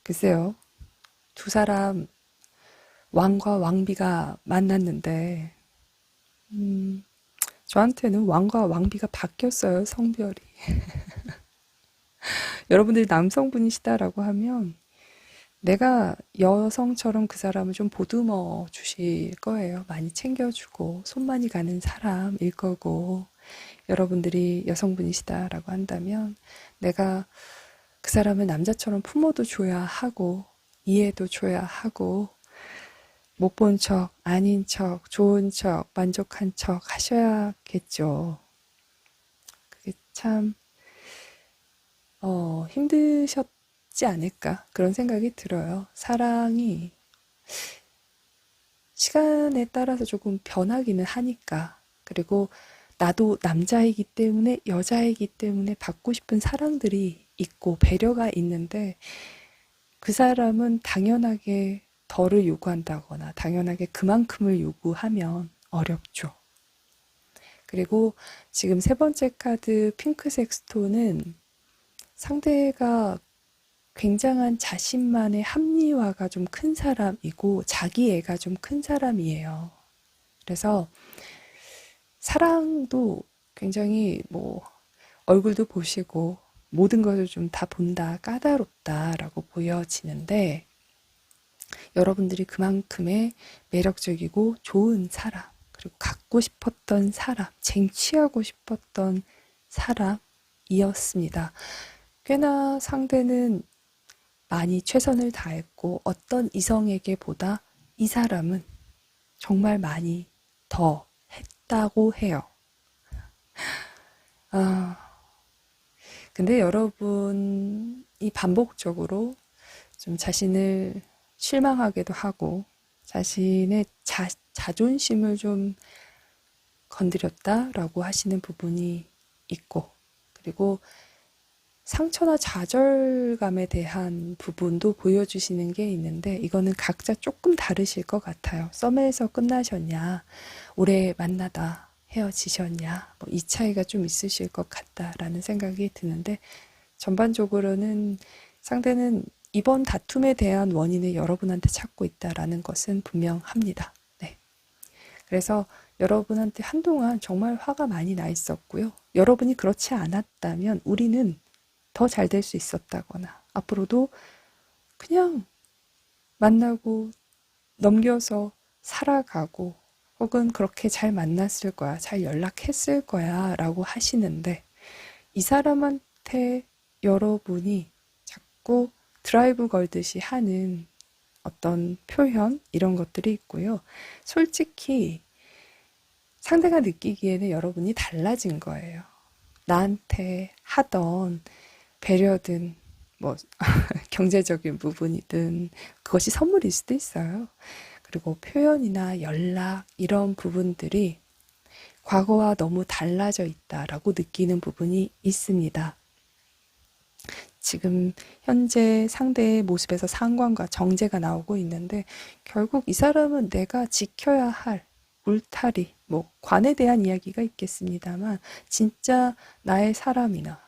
글쎄요, 두 사람 왕과 왕비가 만났는데 저한테는 왕과 왕비가 바뀌었어요, 성별이. 여러분들이 남성분이시다라고 하면 내가 여성처럼 그 사람을 좀 보듬어 주실 거예요. 많이 챙겨주고 손 많이 가는 사람일 거고 여러분들이 여성분이시다라고 한다면 내가 그 사람을 남자처럼 품어도 줘야 하고 이해도 줘야 하고 못 본 척, 아닌 척, 좋은 척, 만족한 척 하셔야겠죠. 그게 참 힘드셨지 않을까 그런 생각이 들어요. 사랑이 시간에 따라서 조금 변하기는 하니까. 그리고 나도 남자이기 때문에 여자이기 때문에 받고 싶은 사랑들이 있고 배려가 있는데 그 사람은 당연하게 덜을 요구한다거나 당연하게 그만큼을 요구하면 어렵죠. 그리고 지금 세 번째 카드 핑크색 스톤은 상대가 굉장한 자신만의 합리화가 좀 큰 사람이고 자기애가 좀 큰 사람이에요. 그래서 사랑도 굉장히 뭐 얼굴도 보시고 모든 것을 좀 다 본다, 까다롭다라고 보여지는데 여러분들이 그만큼의 매력적이고 좋은 사람, 그리고 갖고 싶었던 사람, 쟁취하고 싶었던 사람이었습니다. 꽤나 상대는 많이 최선을 다했고 어떤 이성에게보다 이 사람은 정말 많이 더 했다고 해요. 아, 근데 여러분이 반복적으로 좀 자신을 실망하게도 하고 자신의 자존심을 좀 건드렸다라고 하시는 부분이 있고 그리고 상처나 좌절감에 대한 부분도 보여주시는 게 있는데 이거는 각자 조금 다르실 것 같아요. 썸에서 끝나셨냐, 오래 만나다 헤어지셨냐, 뭐 이 차이가 좀 있으실 것 같다라는 생각이 드는데 전반적으로는 상대는 이번 다툼에 대한 원인을 여러분한테 찾고 있다라는 것은 분명합니다. 네. 그래서 여러분한테 한동안 정말 화가 많이 나 있었고요. 여러분이 그렇지 않았다면 우리는 더 잘 될 수 있었다거나 앞으로도 그냥 만나고 넘겨서 살아가고 혹은 그렇게 잘 만났을 거야, 잘 연락했을 거야 라고 하시는데 이 사람한테 여러분이 자꾸 드라이브 걸듯이 하는 어떤 표현 이런 것들이 있고요. 솔직히 상대가 느끼기에는 여러분이 달라진 거예요. 나한테 하던 배려든 뭐 경제적인 부분이든 그것이 선물일 수도 있어요. 그리고 표현이나 연락 이런 부분들이 과거와 너무 달라져 있다라고 느끼는 부분이 있습니다. 지금 현재 상대의 모습에서 상관과 정제가 나오고 있는데 결국 이 사람은 내가 지켜야 할 울타리, 뭐 관에 대한 이야기가 있겠습니다만 진짜 나의 사람이나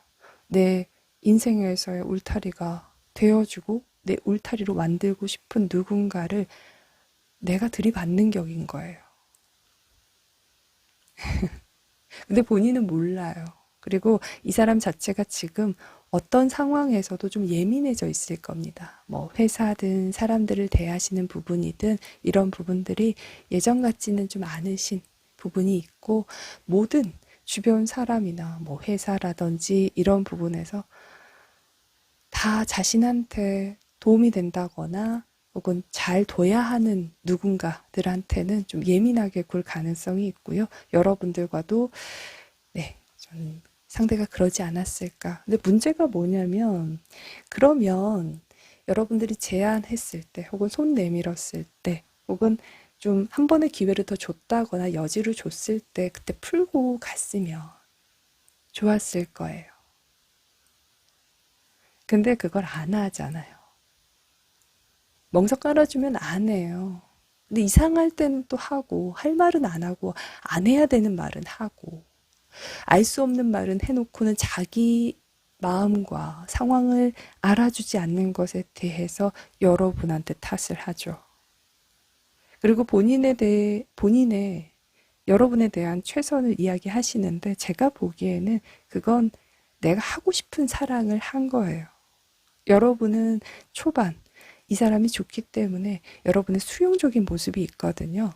내 인생에서의 울타리가 되어주고 내 울타리로 만들고 싶은 누군가를 내가 들이받는 격인 거예요. 근데 본인은 몰라요. 그리고 이 사람 자체가 지금 어떤 상황에서도 좀 예민해져 있을 겁니다. 뭐 회사든 사람들을 대하시는 부분이든 이런 부분들이 예전 같지는 좀 않으신 부분이 있고 모든 주변 사람이나 뭐 회사라든지 이런 부분에서 다 자신한테 도움이 된다거나 혹은 잘 둬야 하는 누군가들한테는 좀 예민하게 굴 가능성이 있고요. 여러분들과도 네, 좀 상대가 그러지 않았을까. 근데 문제가 뭐냐면 그러면 여러분들이 제안했을 때 혹은 손 내밀었을 때 혹은 좀 한 번의 기회를 더 줬다거나 여지를 줬을 때 그때 풀고 갔으면 좋았을 거예요. 근데 그걸 안 하잖아요. 멍석 깔아주면 안 해요. 근데 이상할 때는 또 하고, 할 말은 안 하고, 안 해야 되는 말은 하고, 알 수 없는 말은 해놓고는 자기 마음과 상황을 알아주지 않는 것에 대해서 여러분한테 탓을 하죠. 그리고 본인의 여러분에 대한 최선을 이야기하시는데 제가 보기에는 그건 내가 하고 싶은 사랑을 한 거예요. 여러분은 초반 이 사람이 좋기 때문에 여러분의 수용적인 모습이 있거든요.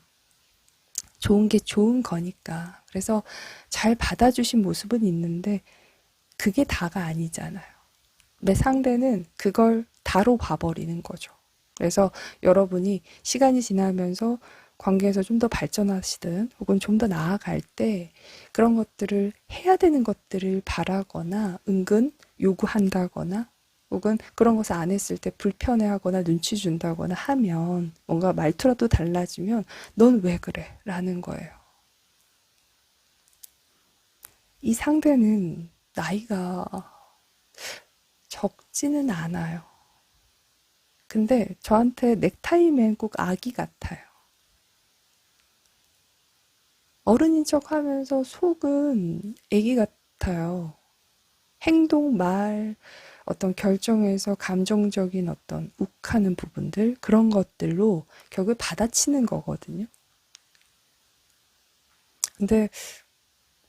좋은 게 좋은 거니까. 그래서 잘 받아주신 모습은 있는데 그게 다가 아니잖아요. 내 상대는 그걸 다로 봐버리는 거죠. 그래서 여러분이 시간이 지나면서 관계에서 좀 더 발전하시든 혹은 좀 더 나아갈 때 그런 것들을 해야 되는 것들을 바라거나 은근 요구한다거나 혹은 그런 것을 안 했을 때 불편해하거나 눈치 준다거나 하면 뭔가 말투라도 달라지면 넌 왜 그래? 라는 거예요. 이 상대는 나이가 적지는 않아요. 근데 저한테 넥타이 맨 꼭 아기 같아요. 어른인 척 하면서 속은 아기 같아요. 행동, 말, 어떤 결정에서 감정적인 어떤 욱하는 부분들, 그런 것들로 결국 받아치는 거거든요. 근데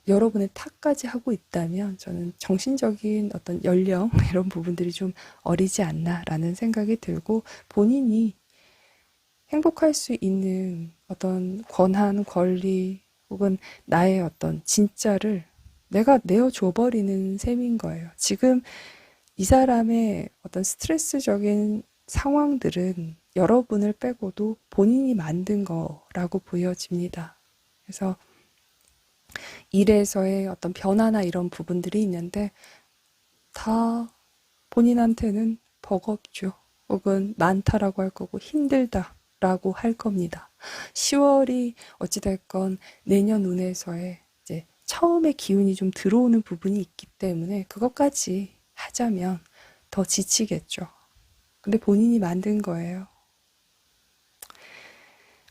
여러분의 탓까지 하고 있다면 저는 정신적인 어떤 연령, 이런 부분들이 좀 어리지 않나라는 생각이 들고 본인이 행복할 수 있는 어떤 권한, 권리, 혹은 나의 어떤 진짜를 내가 내어줘버리는 셈인 거예요. 지금 이 사람의 어떤 스트레스적인 상황들은 여러분을 빼고도 본인이 만든 거라고 보여집니다. 그래서 일에서의 어떤 변화나 이런 부분들이 있는데 다 본인한테는 버겁죠. 혹은 많다라고 할 거고 힘들다라고 할 겁니다. 10월이 어찌됐건 내년 운에서의 이제 처음에 기운이 좀 들어오는 부분이 있기 때문에 그것까지 하자면 더 지치겠죠. 근데 본인이 만든 거예요.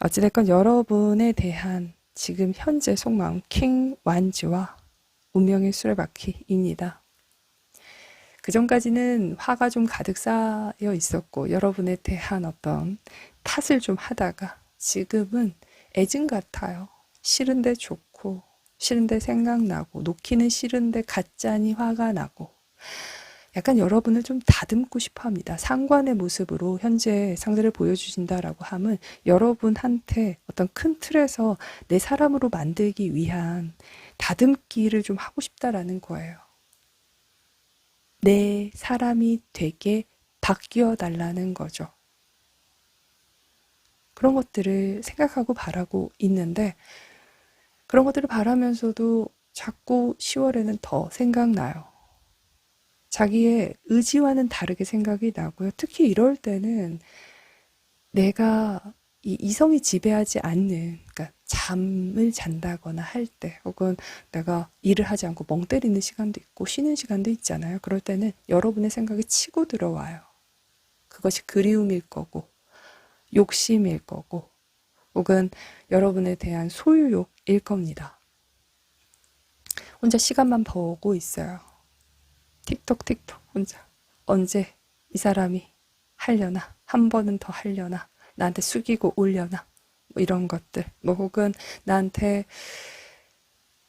어찌됐건 여러분에 대한 지금 현재 속마음 킹 완즈와 운명의 수레바퀴입니다. 그 전까지는 화가 좀 가득 쌓여 있었고 여러분에 대한 어떤 탓을 좀 하다가 지금은 애증 같아요. 싫은데 좋고 싫은데 생각나고 놓기는 싫은데 가짜니 화가 나고 약간 여러분을 좀 다듬고 싶어 합니다. 상관의 모습으로 현재 상대를 보여주신다라고 하면 여러분한테 어떤 큰 틀에서 내 사람으로 만들기 위한 다듬기를 좀 하고 싶다라는 거예요. 내 사람이 되게 바뀌어 달라는 거죠. 그런 것들을 생각하고 바라고 있는데 그런 것들을 바라면서도 자꾸 10월에는 더 생각나요. 자기의 의지와는 다르게 생각이 나고요. 특히 이럴 때는 내가 이 이성이 지배하지 않는, 그러니까 잠을 잔다거나 할 때, 혹은 내가 일을 하지 않고 멍 때리는 시간도 있고 쉬는 시간도 있잖아요. 그럴 때는 여러분의 생각이 치고 들어와요. 그것이 그리움일 거고, 욕심일 거고, 혹은 여러분에 대한 소유욕일 겁니다. 혼자 시간만 보고 있어요. 틱톡 틱톡 혼자. 언제 이 사람이 하려나? 한 번은 더 하려나? 나한테 숙이고 올려나? 뭐 이런 것들. 뭐 혹은 나한테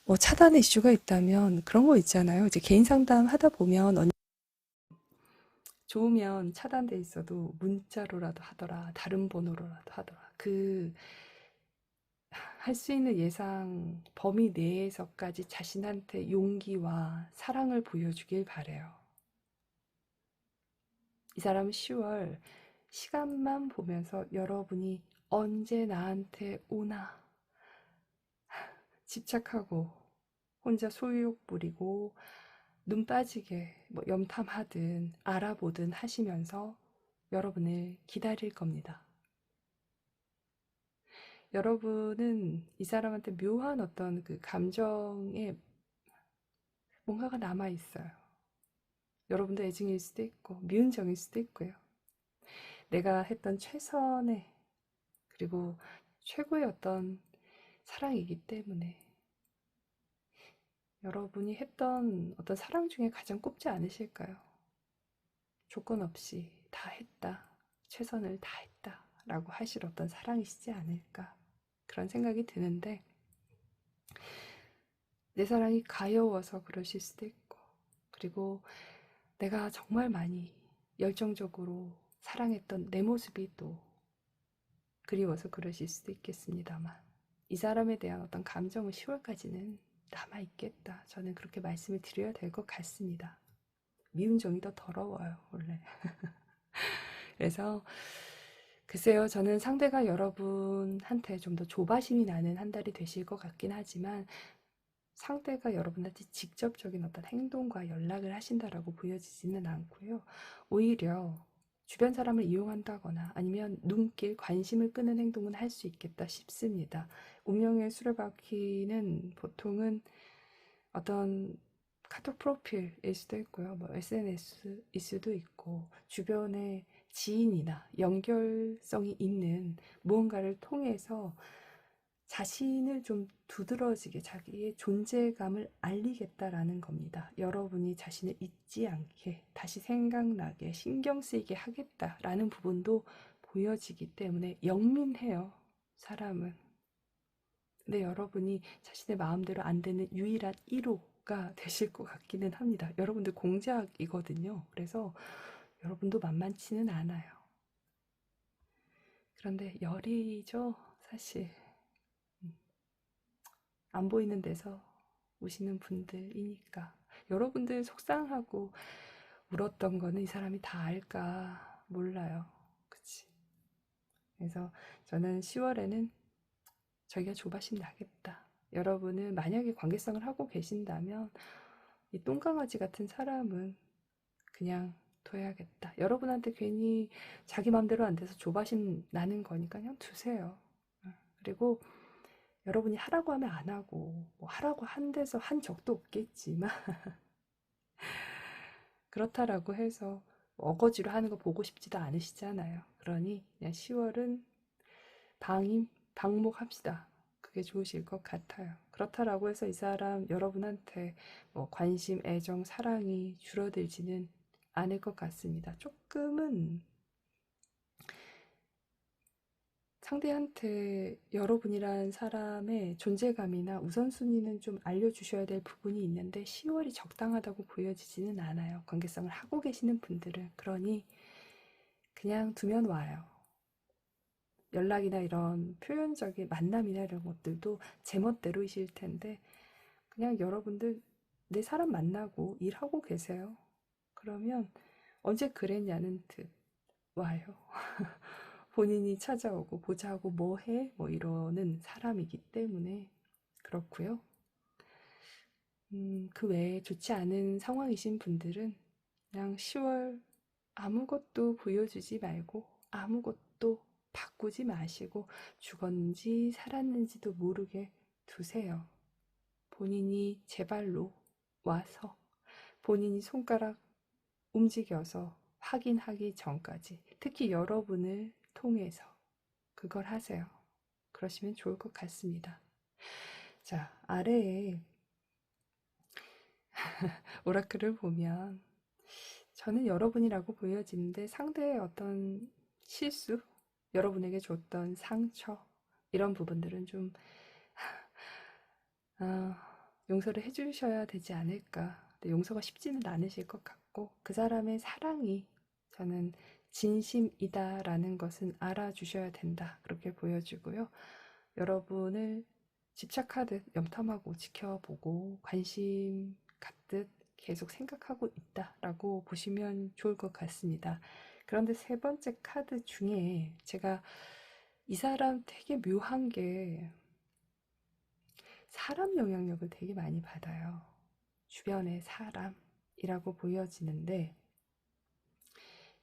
뭐 차단의 이슈가 있다면 그런 거 있잖아요. 이제 개인 상담 하다 보면 좋으면 차단돼 있어도 문자로라도 하더라. 다른 번호로라도 하더라. 그 할 수 있는 예상 범위 내에서까지 자신한테 용기와 사랑을 보여주길 바래요. 이 사람은 10월 시간만 보면서 여러분이 언제 나한테 오나 집착하고 혼자 소유욕 부리고 눈 빠지게 뭐 염탐하든 알아보든 하시면서 여러분을 기다릴 겁니다. 여러분은 이 사람한테 묘한 어떤 그 감정에 뭔가가 남아 있어요. 여러분도 애증일 수도 있고 미운 정일 수도 있고요. 내가 했던 최선의 그리고 최고의 어떤 사랑이기 때문에 여러분이 했던 어떤 사랑 중에 가장 꼽지 않으실까요? 조건 없이 다 했다, 최선을 다했다 라고 하실 어떤 사랑이시지 않을까 그런 생각이 드는데 내 사랑이 가여워서 그러실 수도 있고 그리고 내가 정말 많이 열정적으로 사랑했던 내 모습이 또 그리워서 그러실 수도 있겠습니다만 이 사람에 대한 어떤 감정은 10월까지는 남아있겠다. 저는 그렇게 말씀을 드려야 될 것 같습니다. 미운 정이 더 더러워요, 원래. 그래서 글쎄요, 저는 상대가 여러분한테 좀 더 조바심이 나는 한 달이 되실 것 같긴 하지만 상대가 여러분한테 직접적인 어떤 행동과 연락을 하신다라고 보여지지는 않고요. 오히려 주변 사람을 이용한다거나 아니면 눈길, 관심을 끄는 행동은 할 수 있겠다 싶습니다. 운명의 수레바퀴는 보통은 어떤 카톡 프로필일 수도 있고요. 뭐 SNS일 수도 있고 주변에 지인이나 연결성이 있는 무언가를 통해서 자신을 좀 두드러지게 자기의 존재감을 알리겠다라는 겁니다. 여러분이 자신을 잊지 않게 다시 생각나게 신경 쓰이게 하겠다라는 부분도 보여지기 때문에 영민해요. 사람은. 근데 여러분이 자신의 마음대로 안 되는 유일한 1호가 되실 것 같기는 합니다. 여러분들 공작이거든요. 그래서 여러분도 만만치는 않아요. 그런데 열이죠, 사실. 안 보이는 데서 우시는 분들이니까. 여러분들 속상하고 울었던 거는 이 사람이 다 알까 몰라요. 그치? 그래서 저는 10월에는 저희가 조바심 나겠다. 여러분은 만약에 관계성을 하고 계신다면 이 똥강아지 같은 사람은 그냥 둬야겠다. 여러분한테 괜히 자기 맘대로 안 돼서 조바심 나는 거니까 그냥 두세요. 그리고 여러분이 하라고 하면 안 하고 뭐 하라고 한 데서 한 적도 없겠지만 그렇다라고 해서 어거지로 하는 거 보고 싶지도 않으시잖아요. 그러니 그냥 10월은 방목합시다. 그게 좋으실 것 같아요. 그렇다라고 해서 이 사람 여러분한테 뭐 관심, 애정, 사랑이 줄어들지는 않을 것 같습니다. 조금은 상대한테 여러분이란 사람의 존재감이나 우선순위는 좀 알려주셔야 될 부분이 있는데 10월이 적당하다고 보여지지는 않아요. 관계성을 하고 계시는 분들은. 그러니 그냥 두면 와요. 연락이나 이런 표현적인 만남이나 이런 것들도 제멋대로이실 텐데 그냥 여러분들 내 사람 만나고 일하고 계세요. 그러면 언제 그랬냐는 듯 와요. 본인이 찾아오고 보자고 뭐 해? 뭐 이러는 사람이기 때문에 그렇고요. 그 외에 좋지 않은 상황이신 분들은 그냥 10월 아무것도 보여주지 말고 아무것도 바꾸지 마시고 죽었는지 살았는지도 모르게 두세요. 본인이 제 발로 와서 본인이 손가락 움직여서 확인하기 전까지 특히 여러분을 통해서 그걸 하세요. 그러시면 좋을 것 같습니다. 자, 아래에 오라클을 보면 저는 여러분이라고 보여지는데 상대의 어떤 실수, 여러분에게 줬던 상처 이런 부분들은 좀 용서를 해주셔야 되지 않을까. 근데 용서가 쉽지는 않으실 것 같고 그 사람의 사랑이 저는 진심이다라는 것은 알아주셔야 된다. 그렇게 보여지고요. 여러분을 집착하듯 염탐하고 지켜보고 관심 갖듯 계속 생각하고 있다라고 보시면 좋을 것 같습니다. 그런데 세 번째 카드 중에 제가 이 사람 되게 묘한 게 사람 영향력을 되게 많이 받아요. 주변의 사람이라고 보여지는데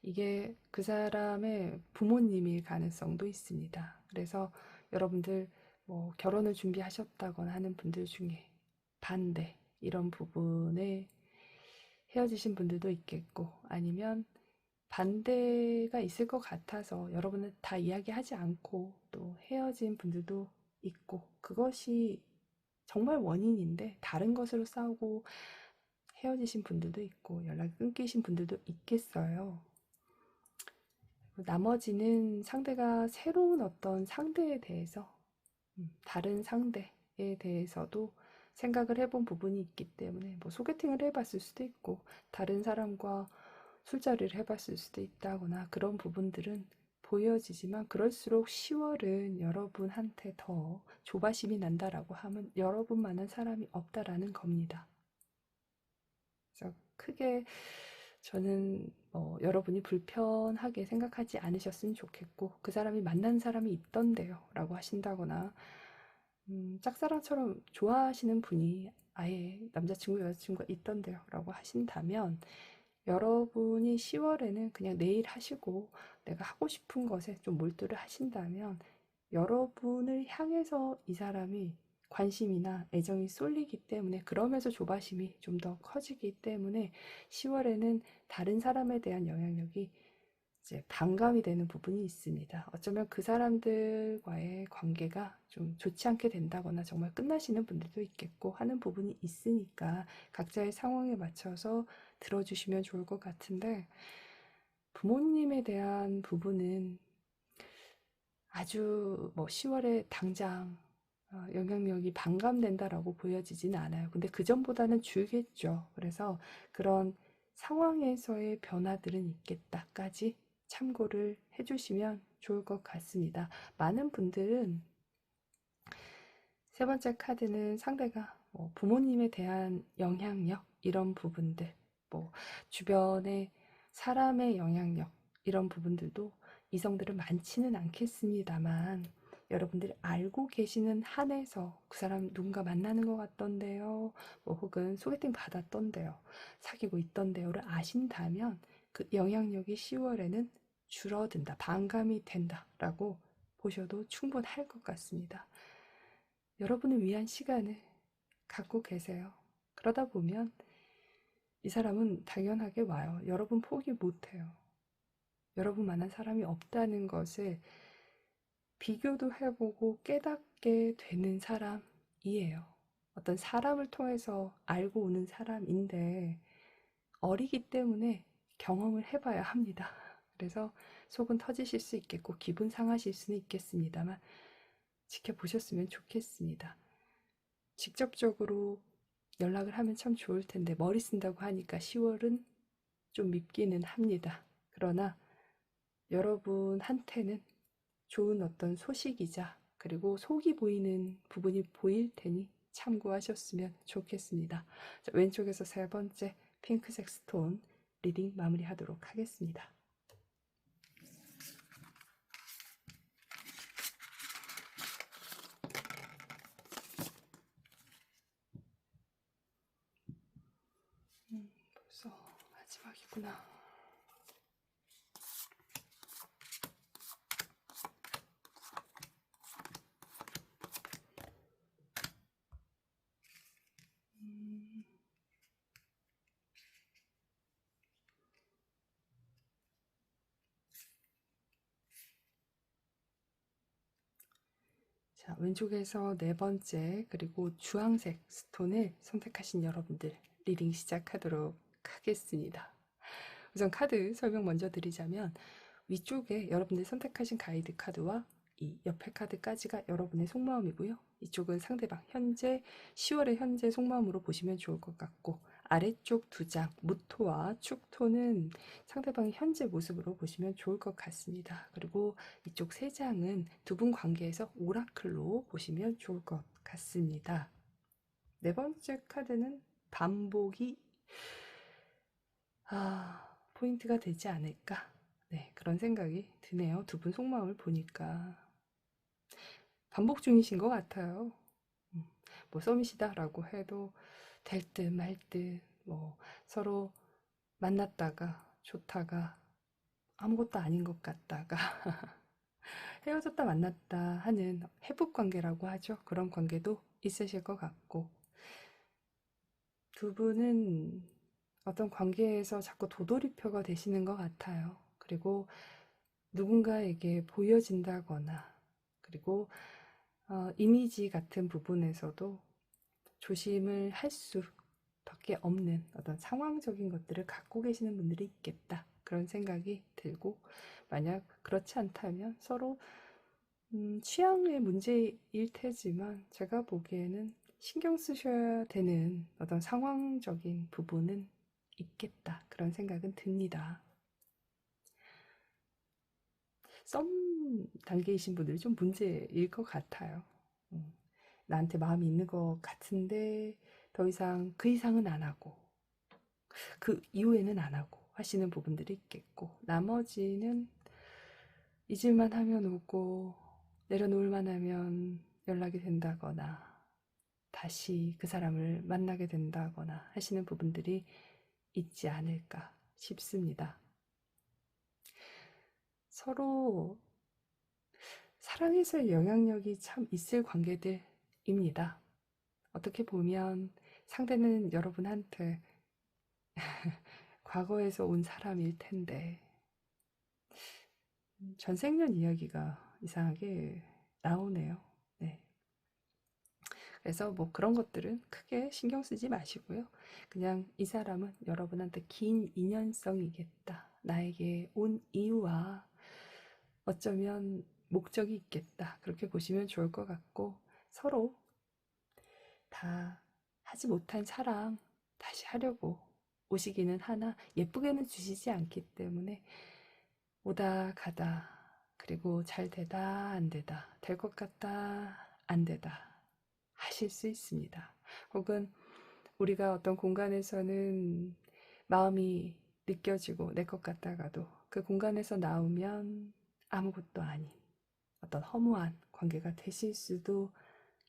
이게 그 사람의 부모님일 가능성도 있습니다. 그래서 여러분들 뭐 결혼을 준비하셨다거나 하는 분들 중에 반대 이런 부분에 헤어지신 분들도 있겠고 아니면 반대가 있을 것 같아서 여러분은 다 이야기하지 않고 또 헤어진 분들도 있고 그것이 정말 원인인데 다른 것으로 싸우고 헤어지신 분들도 있고 연락이 끊기신 분들도 있겠어요. 나머지는 상대가 새로운 어떤 상대에 대해서 다른 상대에 대해서도 생각을 해본 부분이 있기 때문에 뭐 소개팅을 해봤을 수도 있고 다른 사람과 술자리를 해봤을 수도 있다거나 그런 부분들은 보여지지만 그럴수록 10월은 여러분한테 더 조바심이 난다라고 하면 여러분만한 사람이 없다라는 겁니다. 그래서 크게 저는 여러분이 불편하게 생각하지 않으셨으면 좋겠고 그 사람이 만난 사람이 있던데요 라고 하신다거나 짝사랑처럼 좋아하시는 분이 아예 남자친구, 여자친구가 있던데요 라고 하신다면 여러분이 10월에는 그냥 내일 하시고 내가 하고 싶은 것에 좀 몰두를 하신다면 여러분을 향해서 이 사람이 관심이나 애정이 쏠리기 때문에 그러면서 조바심이 좀 더 커지기 때문에 10월에는 다른 사람에 대한 영향력이 이제 반감이 되는 부분이 있습니다. 어쩌면 그 사람들과의 관계가 좀 좋지 않게 된다거나 정말 끝나시는 분들도 있겠고 하는 부분이 있으니까 각자의 상황에 맞춰서 들어주시면 좋을 것 같은데 부모님에 대한 부분은 아주 뭐 10월에 당장 영향력이 반감된다라고 보여지진 않아요. 근데 그 전보다는 줄겠죠. 그래서 그런 상황에서의 변화들은 있겠다까지 참고를 해주시면 좋을 것 같습니다. 많은 분들은 세 번째 카드는 상대가 뭐 부모님에 대한 영향력 이런 부분들, 뭐 주변의 사람의 영향력 이런 부분들도 이성들은 많지는 않겠습니다만 여러분들이 알고 계시는 한에서 그 사람 누군가 만나는 것 같던데요, 뭐 혹은 소개팅 받았던데요, 사귀고 있던데요를 아신다면 그 영향력이 10월에는 줄어든다, 반감이 된다라고 보셔도 충분할 것 같습니다. 여러분을 위한 시간을 갖고 계세요. 그러다 보면 이 사람은 당연하게 와요. 여러분 포기 못해요. 여러분만한 사람이 없다는 것을 비교도 해보고 깨닫게 되는 사람이에요. 어떤 사람을 통해서 알고 오는 사람인데 어리기 때문에 경험을 해봐야 합니다. 그래서 속은 터지실 수 있겠고 기분 상하실 수는 있겠습니다만 지켜보셨으면 좋겠습니다. 직접적으로 연락을 하면 참 좋을 텐데 머리 쓴다고 하니까 10월은 좀 밉기는 합니다. 그러나 여러분한테는 좋은 어떤 소식이자 그리고 속이 보이는 부분이 보일 테니 참고하셨으면 좋겠습니다. 자, 왼쪽에서 세 번째 핑크색 스톤 리딩 마무리하도록 하겠습니다. 벌써 마지막이구나. 자, 왼쪽에서 네 번째 그리고 주황색 스톤을 선택하신 여러분들 리딩 시작하도록 하겠습니다. 우선 카드 설명 먼저 드리자면 위쪽에 여러분들이 선택하신 가이드 카드와 이 옆에 카드까지가 여러분의 속마음이고요. 이쪽은 상대방 현재 10월의 현재 속마음으로 보시면 좋을 것 같고 아래쪽 두 장 무토와 축토는 상대방의 현재 모습으로 보시면 좋을 것 같습니다. 그리고 이쪽 세 장은 두 분 관계에서 오라클로 보시면 좋을 것 같습니다. 네 번째 카드는 반복이 포인트가 되지 않을까? 네, 그런 생각이 드네요. 두 분 속마음을 보니까 반복 중이신 것 같아요. 뭐 썸이시다라고 해도 될 듯 말 듯, 뭐 서로 만났다가 좋다가 아무것도 아닌 것 같다가 헤어졌다 만났다 하는 회복 관계라고 하죠. 그런 관계도 있으실 것 같고 두 분은 어떤 관계에서 자꾸 도돌이표가 되시는 것 같아요. 그리고 누군가에게 보여진다거나 그리고 이미지 같은 부분에서도 조심을 할 수밖에 없는 어떤 상황적인 것들을 갖고 계시는 분들이 있겠다. 그런 생각이 들고 만약 그렇지 않다면 서로 취향의 문제일 테지만 제가 보기에는 신경 쓰셔야 되는 어떤 상황적인 부분은 있겠다. 그런 생각은 듭니다. 썸 단계이신 분들이 좀 문제일 것 같아요. 나한테 마음이 있는 것 같은데 더 이상 그 이상은 안 하고 그 이후에는 안 하고 하시는 부분들이 있겠고 나머지는 잊을만 하면 오고 내려놓을만 하면 연락이 된다거나 다시 그 사람을 만나게 된다거나 하시는 부분들이 있지 않을까 싶습니다. 서로 사랑에서의 영향력이 참 있을 관계들입니다. 어떻게 보면 상대는 여러분한테 과거에서 온 사람일 텐데 전생년 이야기가 이상하게 나오네요. 네. 그래서 뭐 그런 것들은 크게 신경 쓰지 마시고요. 그냥 이 사람은 여러분한테 긴 인연성이겠다. 나에게 온 이유와 어쩌면 목적이 있겠다. 그렇게 보시면 좋을 것 같고 서로 다 하지 못한 사랑 다시 하려고 오시기는 하나 예쁘게는 주시지 않기 때문에 오다 가다 그리고 잘 되다 안 되다 될 것 같다 안 되다 하실 수 있습니다. 혹은 우리가 어떤 공간에서는 마음이 느껴지고 내 것 같다가도 그 공간에서 나오면 아무것도 아닌 어떤 허무한 관계가 되실 수도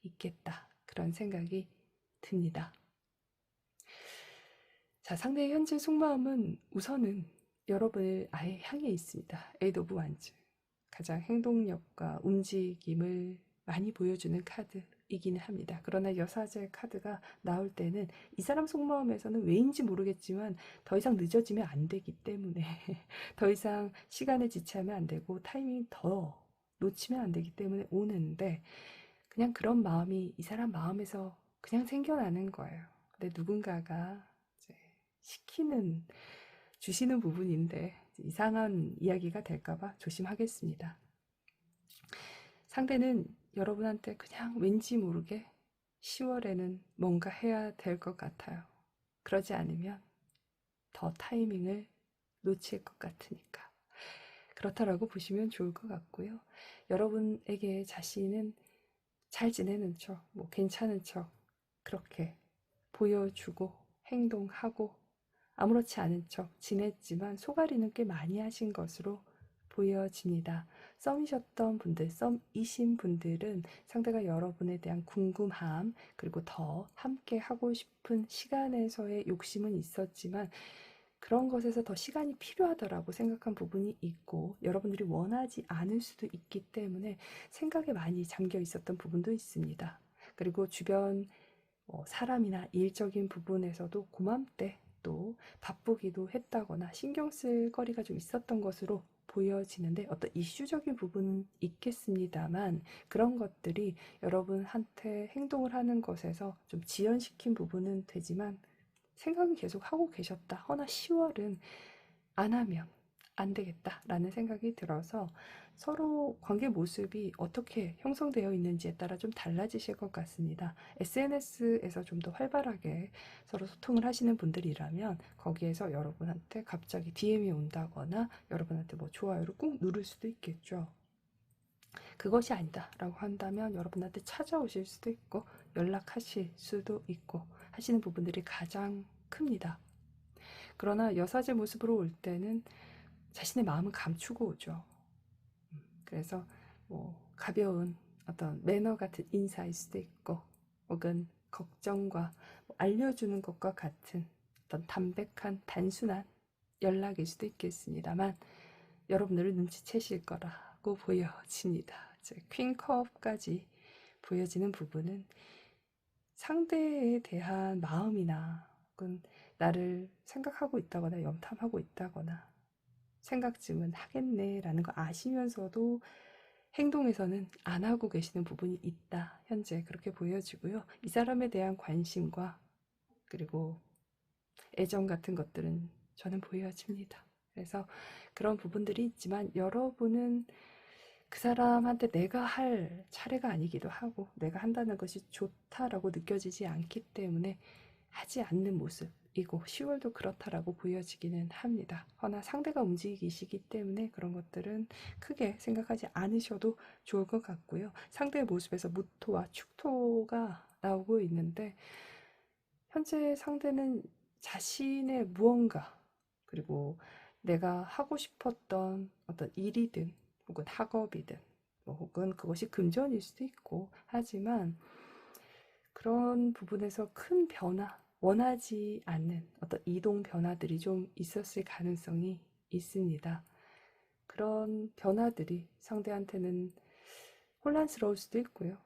있겠다. 그런 생각이 듭니다. 자, 상대의 현재 속마음은 우선은 여러분을 아예 향해 있습니다. 에이드 오브 완즈. 가장 행동력과 움직임을 많이 보여주는 카드이기는 합니다. 그러나 여사제 카드가 나올 때는 이 사람 속마음에서는 왜인지 모르겠지만 더 이상 늦어지면 안 되기 때문에 더 이상 시간에 지체하면 안 되고 타이밍 더 놓치면 안 되기 때문에 오는데 그냥 그런 마음이 이 사람 마음에서 그냥 생겨나는 거예요. 근데 누군가가 이제 시키는, 주시는 부분인데 이상한 이야기가 될까봐 조심하겠습니다. 상대는 여러분한테 그냥 왠지 모르게 10월에는 뭔가 해야 될 것 같아요. 그러지 않으면 더 타이밍을 놓칠 것 같으니까. 그렇다라고 보시면 좋을 것 같고요. 여러분에게 자신은 잘 지내는 척, 뭐 괜찮은 척 그렇게 보여주고 행동하고 아무렇지 않은 척 지냈지만 속앓이는 꽤 많이 하신 것으로 보여집니다. 썸이셨던 분들, 썸이신 분들은 상대가 여러분에 대한 궁금함 그리고 더 함께 하고 싶은 시간에서의 욕심은 있었지만 그런 것에서 더 시간이 필요하더라고 생각한 부분이 있고 여러분들이 원하지 않을 수도 있기 때문에 생각에 많이 잠겨 있었던 부분도 있습니다. 그리고 주변 사람이나 일적인 부분에서도 고맘때 또 바쁘기도 했다거나 신경 쓸 거리가 좀 있었던 것으로 보여지는데 어떤 이슈적인 부분은 있겠습니다만 그런 것들이 여러분한테 행동을 하는 것에서 좀 지연시킨 부분은 되지만 생각은 계속 하고 계셨다. 허나 10월은 안 하면 안 되겠다라는 생각이 들어서 서로 관계 모습이 어떻게 형성되어 있는지에 따라 좀 달라지실 것 같습니다. SNS에서 좀 더 활발하게 서로 소통을 하시는 분들이라면 거기에서 여러분한테 갑자기 DM이 온다거나 여러분한테 뭐 좋아요를 꾹 누를 수도 있겠죠. 그것이 아니다라고 한다면 여러분한테 찾아오실 수도 있고 연락하실 수도 있고 하시는 부분들이 가장 큽니다. 그러나 여사제 모습으로 올 때는 자신의 마음을 감추고 오죠. 그래서 뭐 가벼운 어떤 매너 같은 인사일 수도 있고 혹은 걱정과 뭐 알려주는 것과 같은 어떤 담백한 단순한 연락일 수도 있겠습니다만 여러분들을 눈치채실 거라고 보여집니다. 퀸컵까지 보여지는 부분은 상대에 대한 마음이나 혹은 나를 생각하고 있다거나 염탐하고 있다거나 생각쯤은 하겠네라는 거 아시면서도 행동에서는 안 하고 계시는 부분이 있다. 현재 그렇게 보여지고요. 이 사람에 대한 관심과 그리고 애정 같은 것들은 저는 보여집니다. 그래서 그런 부분들이 있지만 여러분은 그 사람한테 내가 할 차례가 아니기도 하고 내가 한다는 것이 좋다라고 느껴지지 않기 때문에 하지 않는 모습이고 10월도 그렇다라고 보여지기는 합니다. 허나 상대가 움직이시기 때문에 그런 것들은 크게 생각하지 않으셔도 좋을 것 같고요. 상대의 모습에서 무토와 축토가 나오고 있는데 현재 상대는 자신의 무언가 그리고 내가 하고 싶었던 어떤 일이든 혹은 학업이든 뭐 혹은 그것이 금전일 수도 있고 하지만 그런 부분에서 큰 변화, 원하지 않는 어떤 이동 변화들이 좀 있었을 가능성이 있습니다. 그런 변화들이 상대한테는 혼란스러울 수도 있고요.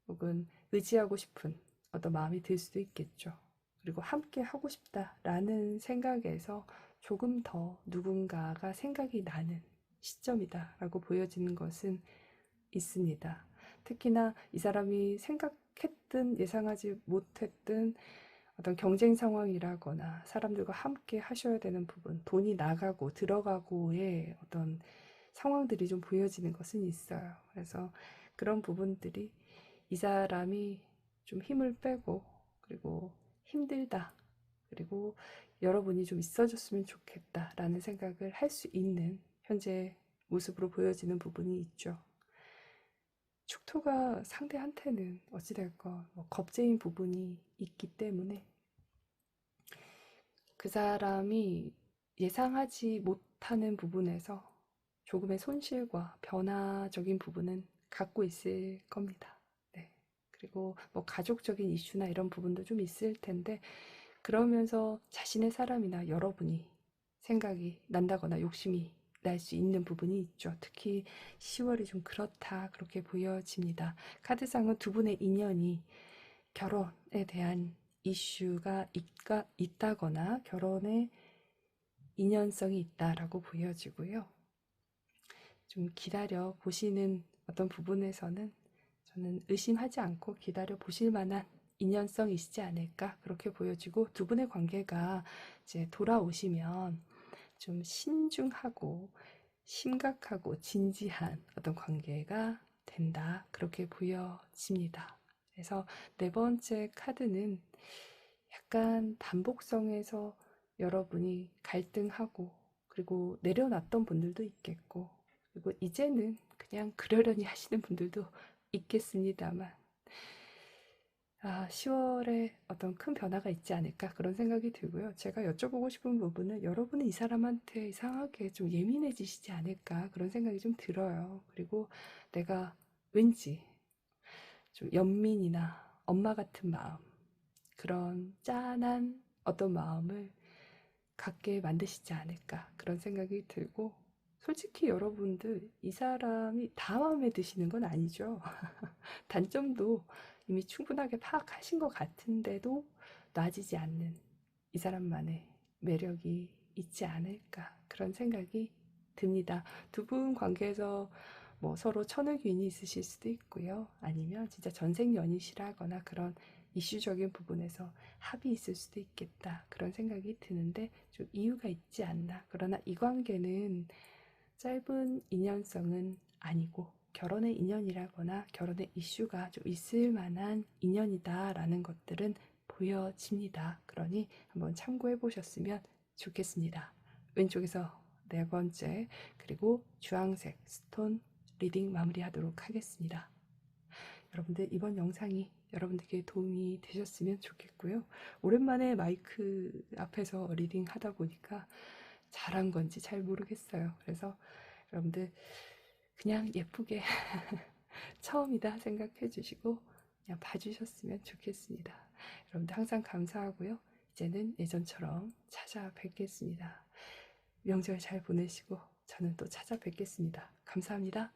혹은 의지하고 싶은 어떤 마음이 들 수도 있겠죠. 그리고 함께 하고 싶다라는 생각에서 조금 더 누군가가 생각이 나는 시점이다라고 보여지는 것은 있습니다. 특히나 이 사람이 생각했든 예상하지 못했든 어떤 경쟁 상황이라거나 사람들과 함께 하셔야 되는 부분, 돈이 나가고 들어가고의 어떤 상황들이 좀 보여지는 것은 있어요. 그래서 그런 부분들이 이 사람이 좀 힘을 빼고, 그리고 힘들다, 그리고 여러분이 좀 있어줬으면 좋겠다라는 생각을 할 수 있는 현재 모습으로 보여지는 부분이 있죠. 축토가 상대한테는 어찌됐건 뭐 겁쟁인 부분이 있기 때문에 그 사람이 예상하지 못하는 부분에서 조금의 손실과 변화적인 부분은 갖고 있을 겁니다. 네. 그리고 뭐 가족적인 이슈나 이런 부분도 좀 있을 텐데, 그러면서 자신의 사람이나 여러분이 생각이 난다거나 욕심이 날 수 있는 부분이 있죠. 특히 10월이 좀 그렇다, 그렇게 보여집니다. 카드상은 두 분의 인연이 결혼에 대한 이슈가 있다거나 결혼에 인연성이 있다라고 보여지고요. 좀 기다려 보시는 어떤 부분에서는 저는 의심하지 않고 기다려 보실 만한 인연성이시지 않을까 그렇게 보여지고, 두 분의 관계가 이제 돌아오시면 좀 신중하고 심각하고 진지한 어떤 관계가 된다 그렇게 보여집니다. 그래서 네 번째 카드는 약간 반복성에서 여러분이 갈등하고, 그리고 내려놨던 분들도 있겠고, 그리고 이제는 그냥 그러려니 하시는 분들도 있겠습니다만, 10월에 어떤 큰 변화가 있지 않을까 그런 생각이 들고요. 제가 여쭤보고 싶은 부분은 여러분은 이 사람한테 이상하게 좀 예민해지시지 않을까 그런 생각이 좀 들어요. 그리고 내가 왠지 좀 연민이나 엄마 같은 마음, 그런 짠한 어떤 마음을 갖게 만드시지 않을까 그런 생각이 들고, 솔직히 여러분들 이 사람이 다 마음에 드시는 건 아니죠. 단점도 이미 충분하게 파악하신 것 같은데도 놔지지 않는 이 사람만의 매력이 있지 않을까 그런 생각이 듭니다. 두 분 관계에서 뭐 서로 천을귀인이 있으실 수도 있고요. 아니면 진짜 전생연이시라거나 그런 이슈적인 부분에서 합이 있을 수도 있겠다 그런 생각이 드는데, 좀 이유가 있지 않나. 그러나 이 관계는 짧은 인연성은 아니고 결혼의 인연이라거나 결혼의 이슈가 좀 있을 만한 인연이다라는 것들은 보여집니다. 그러니 한번 참고해 보셨으면 좋겠습니다. 왼쪽에서 네 번째, 그리고 주황색 스톤 리딩 마무리하도록 하겠습니다. 여러분들 이번 영상이 여러분들께 도움이 되셨으면 좋겠고요. 오랜만에 마이크 앞에서 리딩 하다 보니까 잘한 건지 잘 모르겠어요. 그래서 여러분들 그냥 예쁘게 처음이다 생각해 주시고 그냥 봐주셨으면 좋겠습니다. 여러분들 항상 감사하고요. 이제는 예전처럼 찾아뵙겠습니다. 명절 잘 보내시고 저는 또 찾아뵙겠습니다. 감사합니다.